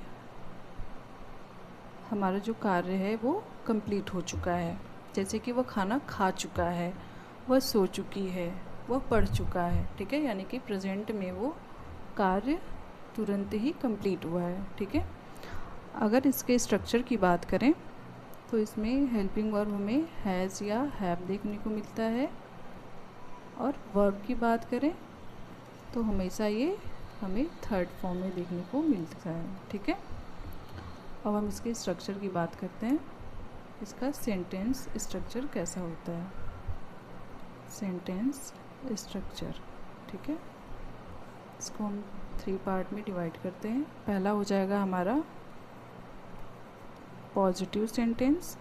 S1: हमारा जो कार्य है वो कंप्लीट हो चुका है। जैसे कि वह खाना खा चुका है, वह सो चुकी है, वह पढ़ चुका है। ठीक है, यानी कि प्रेजेंट में वो कार्य तुरंत ही कंप्लीट हुआ है। ठीक है, अगर इसके स्ट्रक्चर की बात करें तो इसमें हेल्पिंग वर्ब हमें हैज़ या हैव देखने को मिलता है, और वर्ब की बात करें तो हमेशा ये हमें थर्ड फॉर्म में देखने को मिलता है। ठीक है, अब हम इसके स्ट्रक्चर की बात करते हैं। इसका सेंटेंस स्ट्रक्चर कैसा होता है, सेंटेंस स्ट्रक्चर। ठीक है, इसको हम 3 पार्ट में डिवाइड करते हैं। पहला हो जाएगा हमारा पॉजिटिव सेंटेंस,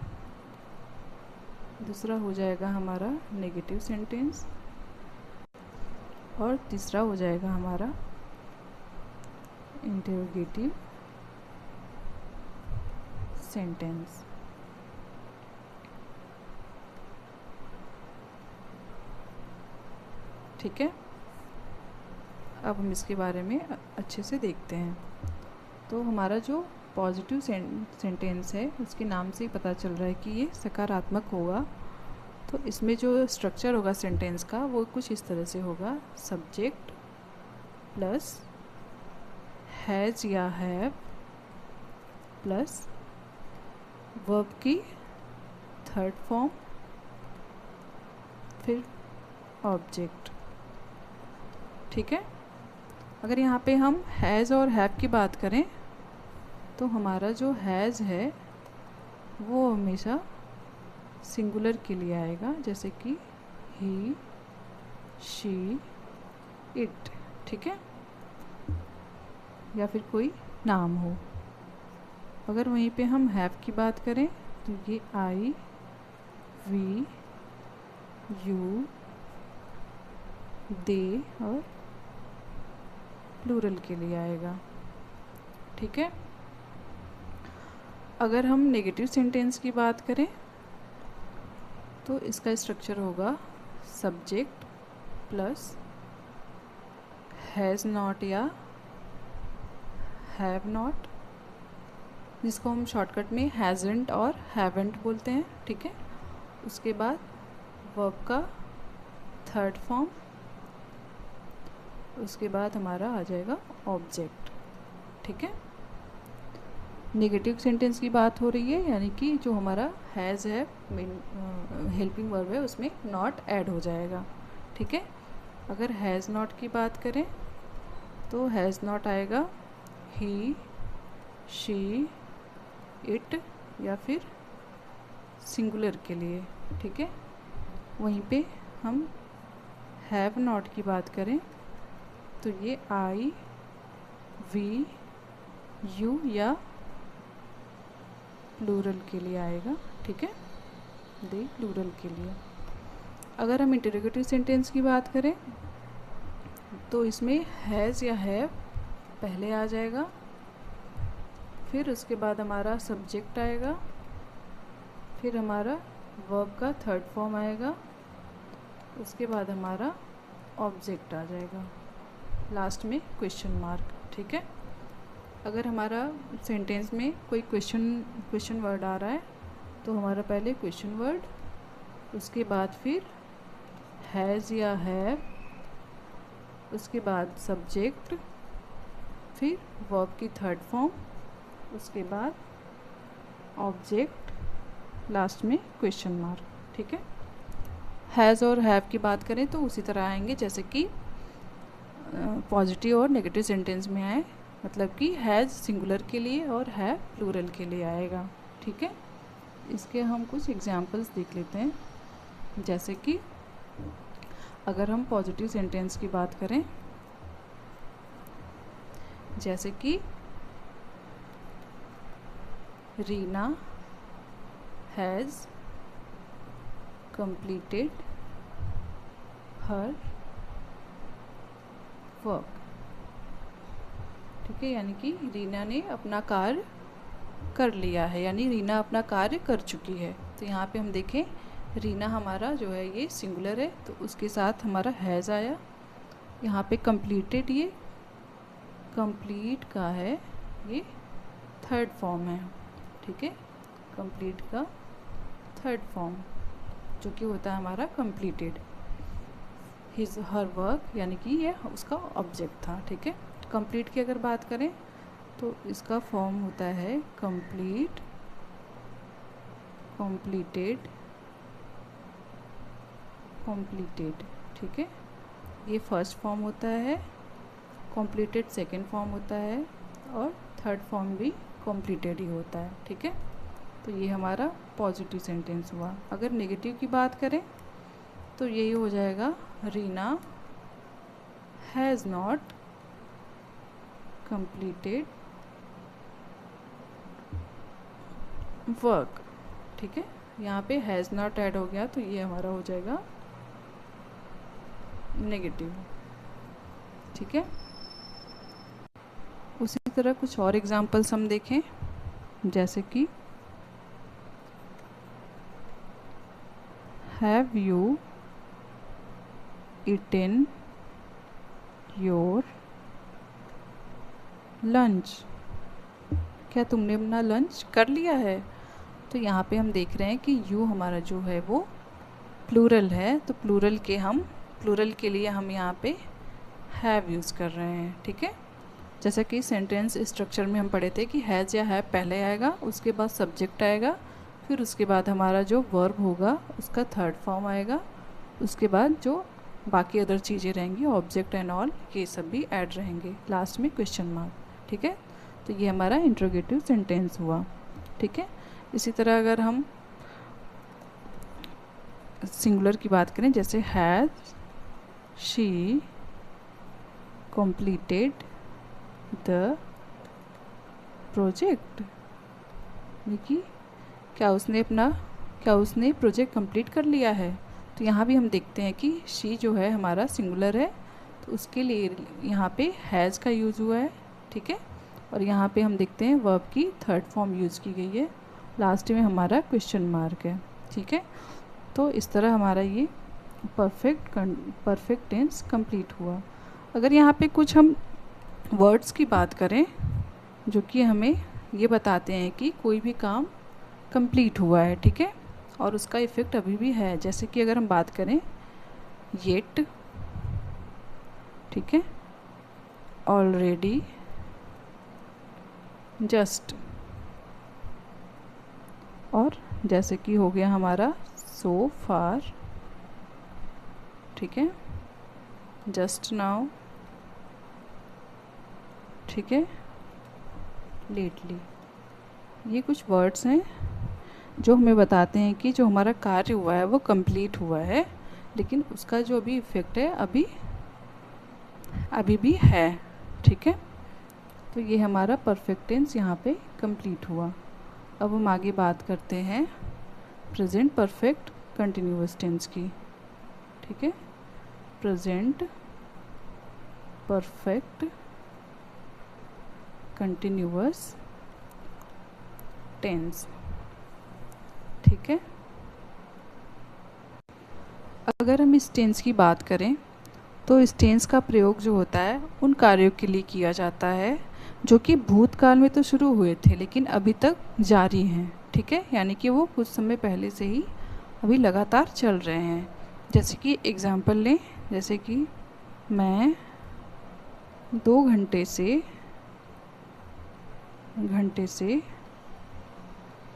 S1: दूसरा हो जाएगा हमारा नेगेटिव सेंटेंस, और तीसरा हो जाएगा हमारा इंटरोगेटिव सेंटेंस। ठीक है, अब हम इसके बारे में अच्छे से देखते हैं। तो हमारा जो पॉजिटिव सेंटेंस है उसके नाम से ही पता चल रहा है कि ये सकारात्मक होगा। तो इसमें जो स्ट्रक्चर होगा सेंटेंस का वो कुछ इस तरह से होगा, सब्जेक्ट प्लस हैज़ या हैव प्लस वर्ब की थर्ड फॉर्म, फिर ऑब्जेक्ट। ठीक है, अगर यहाँ पे हम हैज़ और हैव की बात करें तो हमारा जो हैज़ है वो हमेशा सिंगुलर के लिए आएगा, जैसे कि ही, शी, इट। ठीक है, या फिर कोई नाम हो। अगर वहीं पे हम हैव की बात करें तो ये आई, वी, यू, दे और प्लूरल के लिए आएगा। ठीक है। अगर हम नेगेटिव सेंटेंस की बात करें तो इसका स्ट्रक्चर होगा सब्जेक्ट प्लस हैज़ नॉट या हैव नॉट, जिसको हम शॉर्टकट में हैज़ेंट और हैवेंट बोलते हैं। ठीक है। उसके बाद वर्ब का थर्ड फॉर्म, उसके बाद हमारा आ जाएगा ऑब्जेक्ट। ठीक है। नेगेटिव सेंटेंस की बात हो रही है, यानी कि जो हमारा हैज़ है हेल्पिंग वर्ब है उसमें नॉट ऐड हो जाएगा। ठीक है। अगर हैज़ नॉट की बात करें तो हैज़ नॉट आएगा ही, शी, इट या फिर सिंगुलर के लिए। ठीक है। वहीं पे हम हैव नॉट की बात करें तो ये आई, वी, यू या प्लूरल के लिए आएगा। ठीक है। दे प्लूरल के लिए। अगर हम इंटरोगेटिव सेंटेंस की बात करें तो इसमें हैज़ या हैव पहले आ जाएगा, फिर उसके बाद हमारा सब्जेक्ट आएगा, फिर हमारा वर्ब का थर्ड फॉर्म आएगा, उसके बाद हमारा ऑब्जेक्ट आ जाएगा, लास्ट में क्वेश्चन मार्क। ठीक है। अगर हमारा सेंटेंस में कोई क्वेश्चन वर्ड आ रहा है तो हमारा पहले क्वेश्चन वर्ड, उसके बाद फिर हैज़ या हैव, उसके बाद सब्जेक्ट, फिर वर्ब की थर्ड फॉर्म, उसके बाद ऑब्जेक्ट, लास्ट में क्वेश्चन मार्क। ठीक है। हैज़ और हैव की बात करें तो उसी तरह आएंगे जैसे कि पॉजिटिव और नेगेटिव सेंटेंस में आए, मतलब कि हैज़ सिंगुलर के लिए और हैव प्लूरल के लिए आएगा। ठीक है। इसके हम कुछ एग्जांपल्स देख लेते हैं। जैसे कि अगर हम पॉजिटिव सेंटेंस की बात करें, जैसे कि Reena has completed her work. ठीक है। यानी कि रीना ने अपना कार्य कर लिया है, यानी रीना अपना कार्य कर चुकी है। तो यहाँ पे हम देखें रीना हमारा जो है ये सिंगुलर है तो उसके साथ हमारा हैज़ आया। यहाँ पे कंप्लीटेड, ये कंप्लीट का है, ये थर्ड फॉर्म है। ठीक है। कंप्लीट का थर्ड फॉर्म जो कि होता है हमारा कंप्लीटेड हिज हर वर्क, यानी कि ये उसका ऑब्जेक्ट था। ठीक है। कंप्लीट की अगर बात करें तो इसका फॉर्म होता है कंप्लीट, कंप्लीटेड, कंप्लीटेड। ठीक है। ये फर्स्ट फॉर्म होता है, कंप्लीटेड सेकंड फॉर्म होता है और थर्ड फॉर्म भी कंप्लीटेड ही होता है। ठीक है। तो ये हमारा पॉजिटिव सेंटेंस हुआ। अगर नेगेटिव की बात करें तो यही हो जाएगा Reena has not completed work. ठीक है। यहाँ पे हैज़ नॉट ऐड हो गया तो ये हमारा हो जाएगा नेगेटिव। ठीक है। उसी तरह कुछ और एग्जांपल्स हम देखें, जैसे कि have you eaten your lunch. क्या तुमने अपना लंच कर लिया है? तो यहाँ पे हम देख रहे हैं कि यू हमारा जो है वो प्लूरल है, तो प्लूरल के लिए हम यहाँ पे हैव यूज़ कर रहे हैं। ठीक है। जैसा कि सेंटेंस स्ट्रक्चर में हम पढ़े थे कि हैज़ या हैव पहले आएगा, उसके बाद सब्जेक्ट आएगा, फिर उसके बाद हमारा जो वर्ब होगा उसका थर्ड फॉर्म आएगा, उसके बाद जो बाकी अदर चीज़ें रहेंगी ऑब्जेक्ट एंड ऑल ये सब भी ऐड रहेंगे, लास्ट में क्वेश्चन मार्क। ठीक है। तो ये हमारा इंट्रोगेटिव सेंटेंस हुआ। ठीक है। इसी तरह अगर हम सिंगुलर की बात करें, जैसे has she completed the project, देखिए क्या उसने प्रोजेक्ट कंप्लीट कर लिया है। तो यहाँ भी हम देखते हैं कि शी जो है हमारा सिंगुलर है, तो उसके लिए यहाँ पे हैज़ का यूज़ हुआ है, ठीक है। और यहाँ पे हम देखते हैं वर्ब की थर्ड फॉर्म यूज़ की गई है, लास्ट में हमारा क्वेश्चन मार्क है, ठीक है। तो इस तरह हमारा ये परफेक्ट टेंस कंप्लीट हुआ। अगर यहाँ पे कुछ हम वर्ड्स की बात करें जो कि हमें ये बताते हैं कि कोई भी काम कंप्लीट हुआ है, ठीक है, और उसका इफ़ेक्ट अभी भी है, जैसे कि अगर हम बात करें येट, ठीक है, ऑलरेडी, जस्ट, और जैसे कि हो गया हमारा सो फार, ठीक है, जस्ट नाउ, ठीक है, लेटली। ये कुछ वर्ड्स हैं जो हमें बताते हैं कि जो हमारा कार्य हुआ है वो कंप्लीट हुआ है, लेकिन उसका जो अभी इफ़ेक्ट है अभी भी है, ठीक है। तो ये हमारा परफेक्ट टेंस यहाँ पे कंप्लीट हुआ। अब हम आगे बात करते हैं प्रेजेंट परफेक्ट कंटिन्यूअस टेंस की, ठीक है। प्रेजेंट परफेक्ट कंटिन्यूअस टेंस, ठीक है। अगर हम इस टेंस की बात करें तो इस टेंस का प्रयोग जो होता है उन कार्यों के लिए किया जाता है जो कि भूतकाल में तो शुरू हुए थे लेकिन अभी तक जारी हैं, ठीक है, यानी कि वो कुछ समय पहले से ही अभी लगातार चल रहे हैं। जैसे कि एग्ज़ाम्पल लें, जैसे कि मैं 2 घंटे से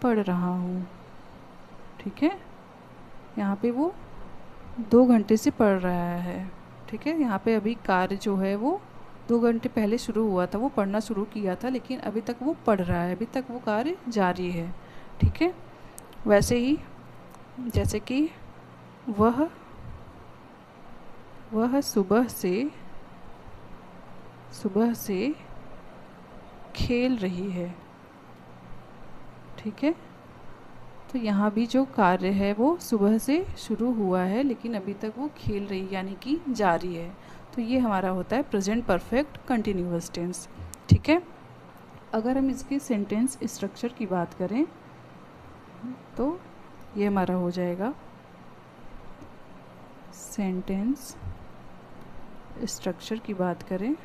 S1: पढ़ रहा हूँ, ठीक है। यहाँ पे वो 2 घंटे से पढ़ रहा है, ठीक है। यहाँ पे अभी कार्य जो है वो 2 घंटे पहले शुरू हुआ था, वो पढ़ना शुरू किया था, लेकिन अभी तक वो पढ़ रहा है, अभी तक वो कार्य जारी है, ठीक है। वैसे ही जैसे कि वह सुबह से खेल रही है, ठीक है। तो यहाँ भी जो कार्य है वो सुबह से शुरू हुआ है लेकिन अभी तक वो खेल रही यानी कि जारी है। तो ये हमारा होता है प्रेजेंट परफेक्ट कंटिन्यूअस टेंस, ठीक है। अगर हम इसके सेंटेंस स्ट्रक्चर की बात करें तो ये हमारा हो जाएगा सेंटेंस स्ट्रक्चर की बात करें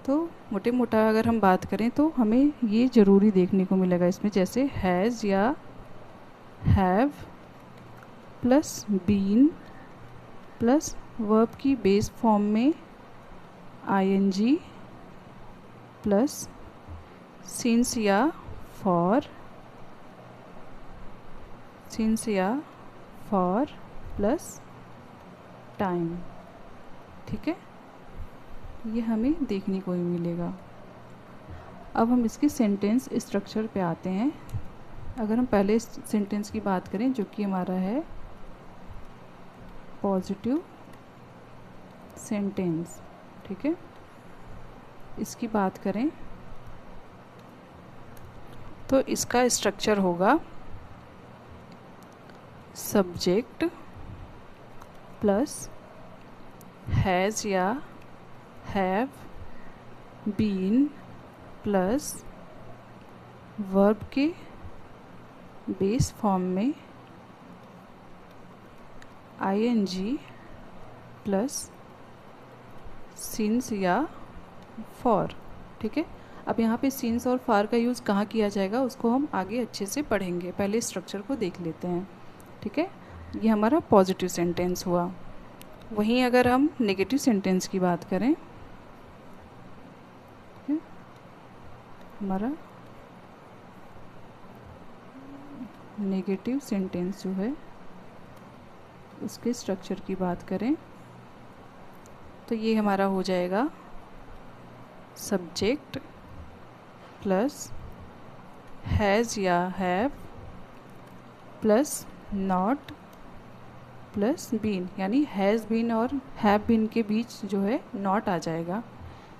S1: तो मोटे मोटा अगर हम बात करें तो हमें ये ज़रूरी देखने को मिलेगा इसमें, जैसे हैज़ या have plus been plus verb की बेस फॉर्म में आईएनजी प्लस सिंस या फॉर प्लस टाइम, ठीक है। ये हमें देखने को ही मिलेगा। अब हम इसके सेंटेंस स्ट्रक्चर पे आते हैं। अगर हम पहले सेंटेंस की बात करें जो कि हमारा है पॉजिटिव सेंटेंस, ठीक है, इसकी बात करें तो इसका स्ट्रक्चर होगा सब्जेक्ट प्लस हैज़ या हैव बीन प्लस वर्ब के बेस फॉर्म में आईएनजी प्लस सिंस या फॉर, ठीक है। अब यहाँ पे सिंस और फॉर का यूज़ कहाँ किया जाएगा उसको हम आगे अच्छे से पढ़ेंगे, पहले स्ट्रक्चर को देख लेते हैं, ठीक है। ये हमारा पॉजिटिव सेंटेंस हुआ। वहीं अगर हम नेगेटिव सेंटेंस की बात करें, हमारा नेगेटिव सेंटेंस जो है उसके स्ट्रक्चर की बात करें तो ये हमारा हो जाएगा सब्जेक्ट प्लस हैज़ या have plus not plus been, यानी हैज़ बीन और हैव बीन के बीच जो है नॉट आ जाएगा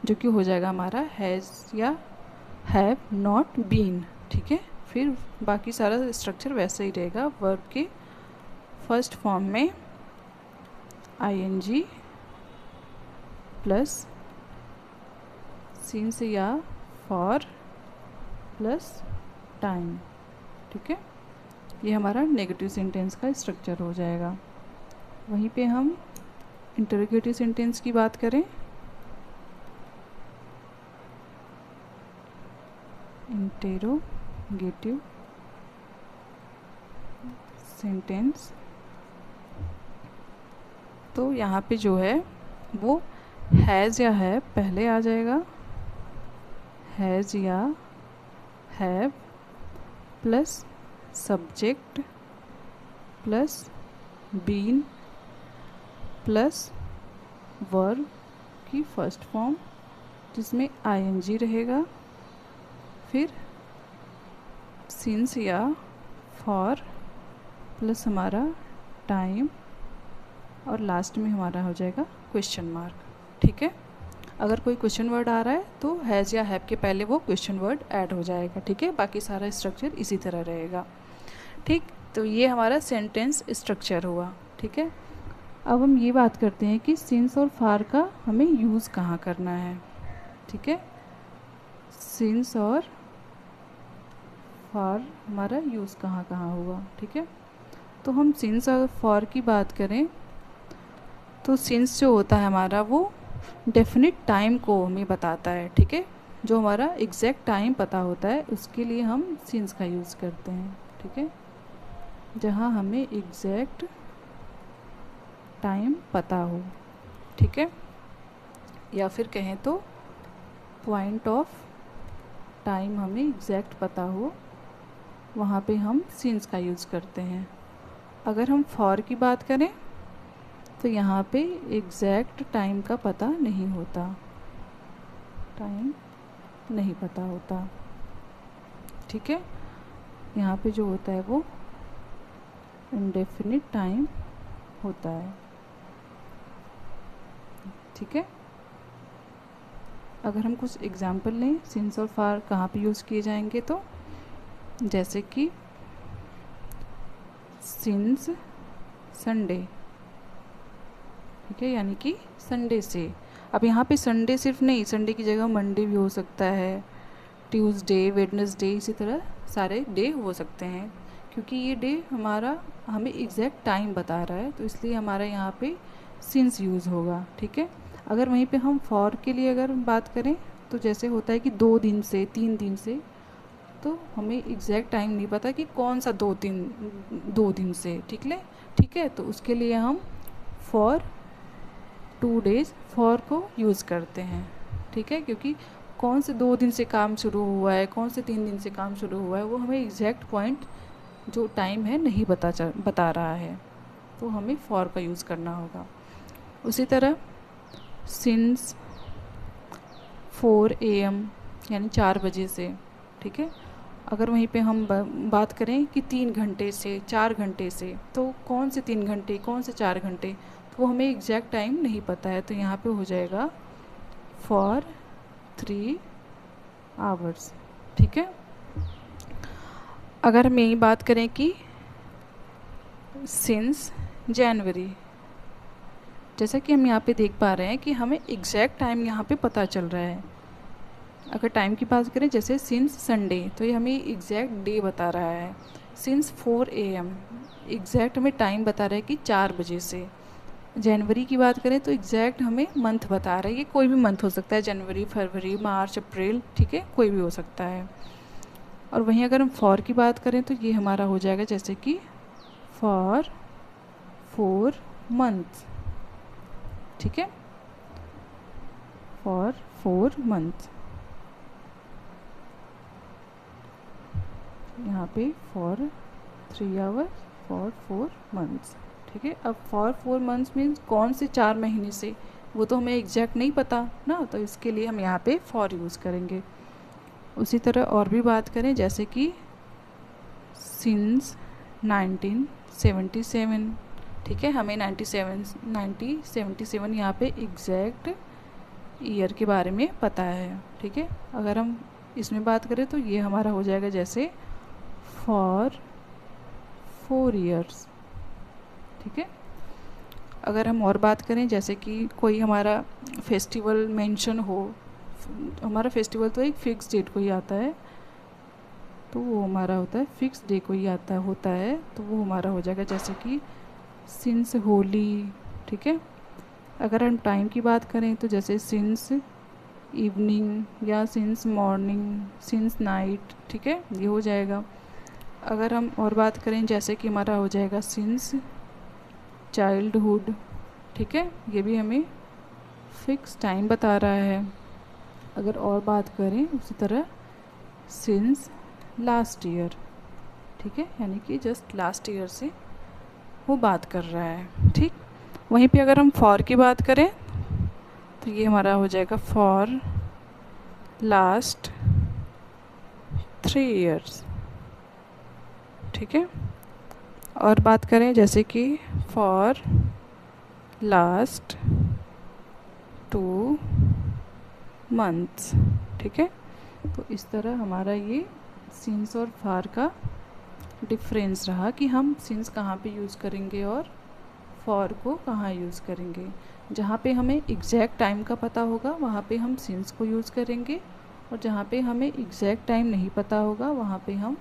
S1: जो कि हो जाएगा हमारा हैज़ या हैव नॉट बीन, ठीक है। फिर बाकी सारा स्ट्रक्चर वैसे ही रहेगा। वर्ब के फर्स्ट फॉर्म में ing प्लस सिंस या फॉर प्लस टाइम, ठीक है। ये हमारा नेगेटिव सेंटेंस का स्ट्रक्चर हो जाएगा। वहीं पे हम इंटरोगेटिव सेंटेंस की बात करें, इंटरोगेटिव सेंटेंस, तो यहाँ पे जो है वो हैज़ या है पहले आ जाएगा, हैज़ या have plus subject plus been plus verb की फर्स्ट फॉर्म जिसमें ing रहेगा, फिर सिंस या फॉर प्लस हमारा टाइम और लास्ट में हमारा हो जाएगा क्वेश्चन मार्क, ठीक है। अगर कोई क्वेश्चन वर्ड आ रहा है तो हैज़ या हैव के पहले वो क्वेश्चन वर्ड ऐड हो जाएगा, ठीक है। बाकी सारा स्ट्रक्चर इसी तरह रहेगा, ठीक। तो ये हमारा सेंटेंस स्ट्रक्चर हुआ, ठीक है। अब हम ये बात करते हैं कि सिंस और फार का हमें यूज़ कहाँ करना है, ठीक है। सिंस और फार हमारा यूज़ कहाँ कहाँ हुआ, ठीक है। तो हम सिंस और फॉर की बात करें तो सिंस जो होता है हमारा वो डेफिनिट टाइम को हमें बताता है, ठीक है। जो हमारा एग्जैक्ट टाइम पता होता है उसके लिए हम सिंस का यूज़ करते हैं, ठीक है। जहाँ हमें एग्जैक्ट टाइम पता हो, ठीक है, या फिर कहें तो पॉइंट ऑफ टाइम हमें एग्जैक्ट पता हो, वहाँ पे हम सिंस का यूज़ करते हैं। अगर हम फॉर की बात करें तो यहाँ पे एग्जैक्ट टाइम का पता नहीं होता, टाइम नहीं पता होता, ठीक है। यहाँ पे जो होता है वो इंडेफिनिट टाइम होता है, ठीक है। अगर हम कुछ एग्जाम्पल लें सिंस और फार कहाँ पे यूज़ किए जाएंगे तो जैसे कि सिंस संडे, ठीक है, यानी कि संडे से। अब यहाँ पे संडे सिर्फ नहीं, संडे की जगह मंडे भी हो सकता है, ट्यूसडे, वेडनेसडे, इसी तरह सारे डे हो सकते हैं, क्योंकि ये डे हमारा हमें एग्जैक्ट टाइम बता रहा है, तो इसलिए हमारा यहाँ पे सिंस यूज़ होगा, ठीक है। अगर वहीं पे हम फॉर के लिए अगर बात करें तो जैसे होता है कि 2 दिन से 3 दिन से, तो हमें एग्जैक्ट टाइम नहीं पता कि कौन सा 2 दिन से, ठीक है। तो उसके लिए हम फॉर 2 डेज़ फॉर को यूज़ करते हैं, ठीक है, क्योंकि कौन से 2 दिन से काम शुरू हुआ है, कौन से 3 दिन से काम शुरू हुआ है, वो हमें एग्जैक्ट पॉइंट जो टाइम है नहीं बता रहा है, तो हमें फॉर का यूज़ करना होगा। उसी तरह सिंस 4 AM यानी 4 बजे से, ठीक है। अगर वहीं पे हम बात करें कि 3 घंटे से 4 घंटे से, तो कौन से 3 घंटे कौन से 4 घंटे, तो वो हमें एग्जैक्ट टाइम नहीं पता है, तो यहाँ पे हो जाएगा फॉर 3 आवर्स, ठीक है। अगर हम यही बात करें कि सिंस जनवरी, जैसा कि हम यहाँ पे देख पा रहे हैं कि हमें एग्जैक्ट टाइम यहाँ पे पता चल रहा है। अगर टाइम की बात करें जैसे सिंस संडे, तो ये हमें एग्जैक्ट डे बता रहा है। सिंस 4 AM एग्जैक्ट हमें टाइम बता रहा है कि 4 बजे से। जनवरी की बात करें तो एग्जैक्ट हमें मंथ बता रहा है, ये कोई भी मंथ हो सकता है, जनवरी, फरवरी, मार्च, अप्रैल, ठीक है, कोई भी हो सकता है। और वहीं अगर हम फॉर की बात करें तो ये हमारा हो जाएगा जैसे कि फॉर 4 मंथ, ठीक है, फॉर 4 मंथ। यहाँ पे फॉर 3 आवर्स फॉर 4 मंथ्स, ठीक है। अब फॉर 4 मंथ्स मीन्स कौन से 4 महीने से, वो तो हमें एग्जैक्ट नहीं पता ना, तो इसके लिए हम यहाँ पे फॉर यूज़ करेंगे। उसी तरह और भी बात करें जैसे कि सिंस 1977, ठीक है, हमें 1977 यहाँ पे एग्जैक्ट ईयर के बारे में पता है, ठीक है। अगर हम इसमें बात करें तो ये हमारा हो जाएगा जैसे फॉर 4 ईयर्स, ठीक है। अगर हम और बात करें जैसे कि कोई हमारा फेस्टिवल मेंशन हो, हमारा फेस्टिवल तो एक फ़िक्स डेट को ही आता है, तो वो हमारा होता है फ़िक्स डे को ही होता है, तो वो हमारा हो जाएगा जैसे कि सिंस होली, ठीक है। अगर हम टाइम की बात करें तो जैसे सिंस इवनिंग या सिंस मॉर्निंग, सिंस नाइट, ठीक है, ये हो जाएगा। अगर हम और बात करें जैसे कि हमारा हो जाएगा सिंस चाइल्डहुड, ठीक है, ये भी हमें फिक्स टाइम बता रहा है। अगर और बात करें उसी तरह सिंस लास्ट ईयर, ठीक है, यानी कि जस्ट लास्ट ईयर से वो बात कर रहा है, ठीक। वहीं पे अगर हम फॉर की बात करें तो ये हमारा हो जाएगा फॉर लास्ट 3 ईयर्स, ठीक है। और बात करें जैसे कि फॉर लास्ट 2 मंथ्स, ठीक है। तो इस तरह हमारा ये सिंस और फॉर का डिफरेंस रहा कि हम सिंस कहाँ पे यूज़ करेंगे और फॉर को कहाँ यूज़ करेंगे। जहाँ पे हमें एग्जैक्ट टाइम का पता होगा वहाँ पे हम सिंस को यूज़ करेंगे, और जहाँ पे हमें एग्जैक्ट टाइम नहीं पता होगा वहाँ पे हम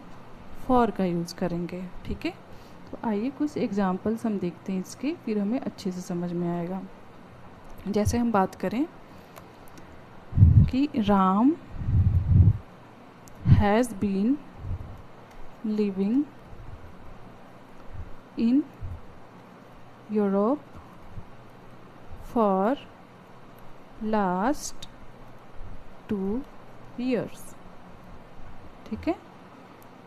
S1: फॉर का यूज़ करेंगे, ठीक है। तो आइए कुछ एग्जांपल्स हम देखते हैं इसके, फिर हमें अच्छे से समझ में आएगा। जैसे हम बात करें कि Ram has been living in Europe for last 2 years, ठीक है।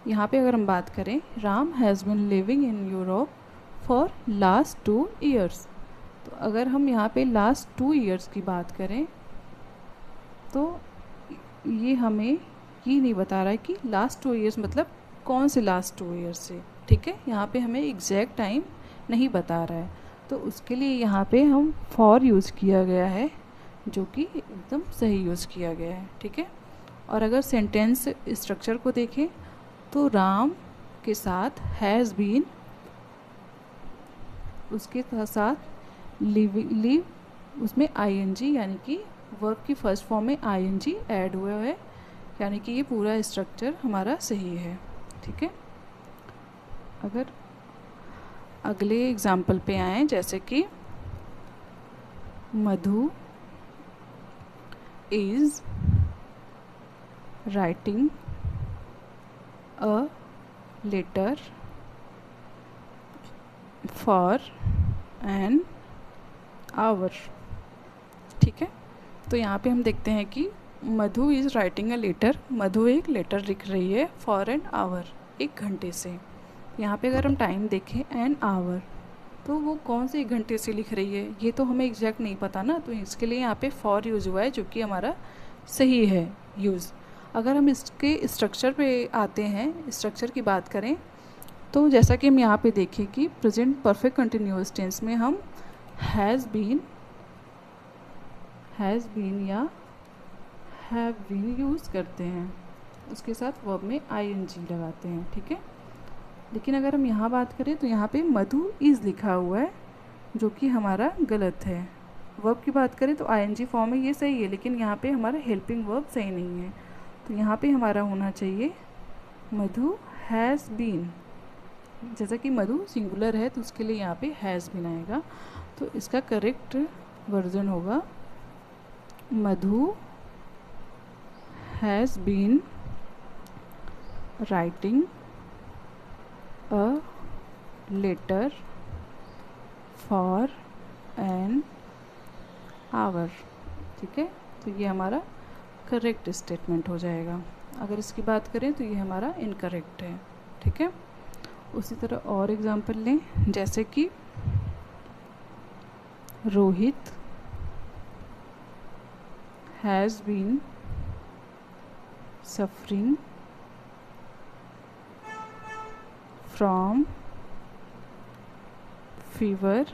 S1: यहाँ पे अगर हम बात करें Ram has been living in Europe for last 2 years, तो अगर हम यहाँ पे लास्ट 2 ईयर्स की बात करें तो ये हमें ये नहीं बता रहा है कि लास्ट 2 ईयर्स मतलब कौन से लास्ट 2 ईयर्स से, ठीक है। यहाँ पे हमें एग्जैक्ट टाइम नहीं बता रहा है, तो उसके लिए यहाँ पे हम फॉर यूज़ किया गया है, जो कि एकदम सही यूज़ किया गया है, ठीक है। और अगर सेंटेंस स्ट्रक्चर को देखें तो राम के साथ हैज़ बीन, उसके साथ लिव उसमें आईएनजी यानी कि वर्ब की फर्स्ट फॉर्म में आईएनजी ऐड हुआ है, यानी कि ये पूरा स्ट्रक्चर हमारा सही है, ठीक है। अगर अगले एग्जाम्पल पे आए जैसे कि Madhu is writing a letter for an hour, ठीक है। तो यहाँ पे हम देखते हैं कि Madhu is writing a letter, Madhu एक लेटर लिख रही है फॉर एन आवर, 1 घंटे से। यहाँ पे अगर हम टाइम देखें एन आवर, तो वो कौन से 1 घंटे से लिख रही है ये तो हमें एग्जैक्ट नहीं पता ना, तो इसके लिए यहाँ पे फॉर यूज़ हुआ है, जो कि हमारा सही है यूज़। अगर हम इसके स्ट्रक्चर पे आते हैं, स्ट्रक्चर की बात करें तो जैसा कि हम यहाँ पे देखें कि प्रेजेंट परफेक्ट कंटिन्यूअस टेंस में हम हैज़ बीन या हैव बीन यूज़ करते हैं, उसके साथ वर्ब में आईएनजी लगाते हैं, ठीक है। लेकिन अगर हम यहाँ बात करें तो यहाँ पे मधु इज़ लिखा हुआ है, जो कि हमारा गलत है। वर्ब की बात करें तो आईएनजी फॉर्म में ये सही है, लेकिन यहाँ पे हमारा हेल्पिंग वर्ब सही नहीं है, तो यहाँ पे हमारा होना चाहिए मधु हैज़ बीन। जैसा कि मधु सिंगुलर है तो उसके लिए यहाँ पे हैज़ बीन आएगा, तो इसका करेक्ट वर्जन होगा Madhu has been writing a letter for an hour, ठीक है। तो ये हमारा करेक्ट स्टेटमेंट हो जाएगा। अगर इसकी बात करें तो ये हमारा इनकरेक्ट है, ठीक है। उसी तरह और एग्जांपल लें जैसे कि Rohit has been suffering from fever.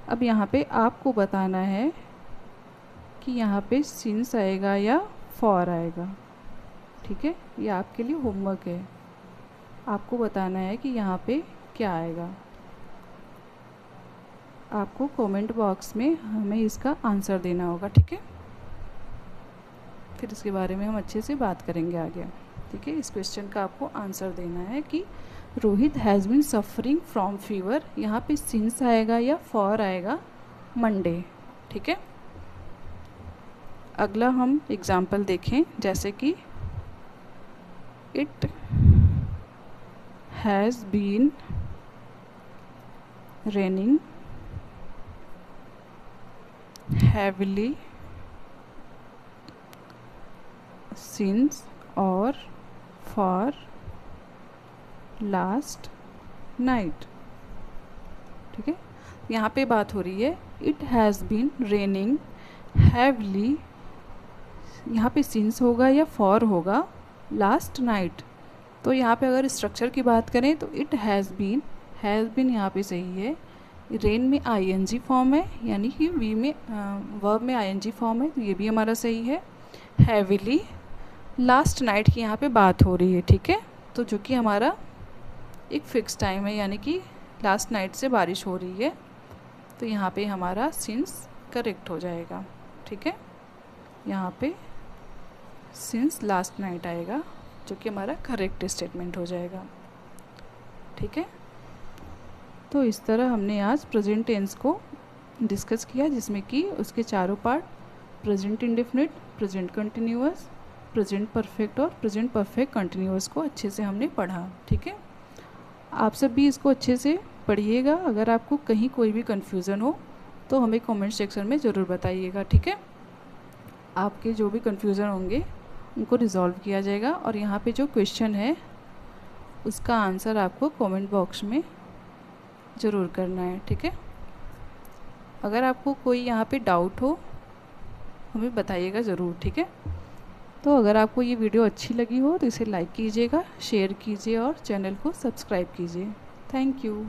S1: अब यहाँ पे आपको बताना है कि यहाँ पे सिंस आएगा या फॉर आएगा, ठीक है, ये आपके लिए होमवर्क है, आपको बताना है कि यहाँ पे क्या आएगा। आपको कमेंट बॉक्स में हमें इसका आंसर देना होगा, ठीक है। फिर इसके बारे में हम अच्छे से बात करेंगे आगे, ठीक है। इस क्वेश्चन का आपको आंसर देना है कि Rohit has been suffering from fever, यहाँ पे सिंस आएगा या फॉर आएगा, मंडे, ठीक है। अगला हम एग्जाम्पल देखें, जैसे कि it has been raining heavily since और फॉर लास्ट नाइट, ठीक है। यहाँ पे बात हो रही है it has been raining heavily, यहाँ पे सिंस होगा या फॉर होगा, लास्ट नाइट। तो यहाँ पे अगर स्ट्रक्चर की बात करें तो इट हैज़ बीन यहाँ पे सही है, रेन में आईएनजी फॉर्म है, यानी कि वी में वर्ब में आईएनजी फॉर्म है, तो ये भी हमारा सही है। हैविली, लास्ट नाइट की यहाँ पे बात हो रही है, ठीक है। तो जो कि हमारा एक फ़िक्स टाइम है, यानी कि लास्ट नाइट से बारिश हो रही है, तो यहाँ पे हमारा सिंस करेक्ट हो जाएगा, ठीक है। यहाँ पे सिंस लास्ट नाइट आएगा, जो कि हमारा करेक्ट स्टेटमेंट हो जाएगा, ठीक है। तो इस तरह हमने आज प्रेजेंट टेंस को डिस्कस किया, जिसमें कि उसके चारों part present indefinite, present continuous, present perfect और प्रेजेंट परफेक्ट कंटिन्यूअस को अच्छे से हमने पढ़ा, ठीक है। आप सब भी इसको अच्छे से पढ़िएगा। अगर आपको कहीं कोई भी कन्फ्यूज़न हो तो हमें कमेंट सेक्शन में ज़रूर बताइएगा, ठीक है। आपके जो भी कन्फ्यूज़न होंगे उनको रिजॉल्व किया जाएगा, और यहाँ पे जो क्वेश्चन है उसका आंसर आपको कमेंट बॉक्स में ज़रूर करना है, ठीक है। अगर आपको कोई यहाँ पे डाउट हो हमें बताइएगा ज़रूर, ठीक है। तो अगर आपको ये वीडियो अच्छी लगी हो तो इसे लाइक कीजिएगा, शेयर कीजिए और चैनल को सब्सक्राइब कीजिए। Thank you.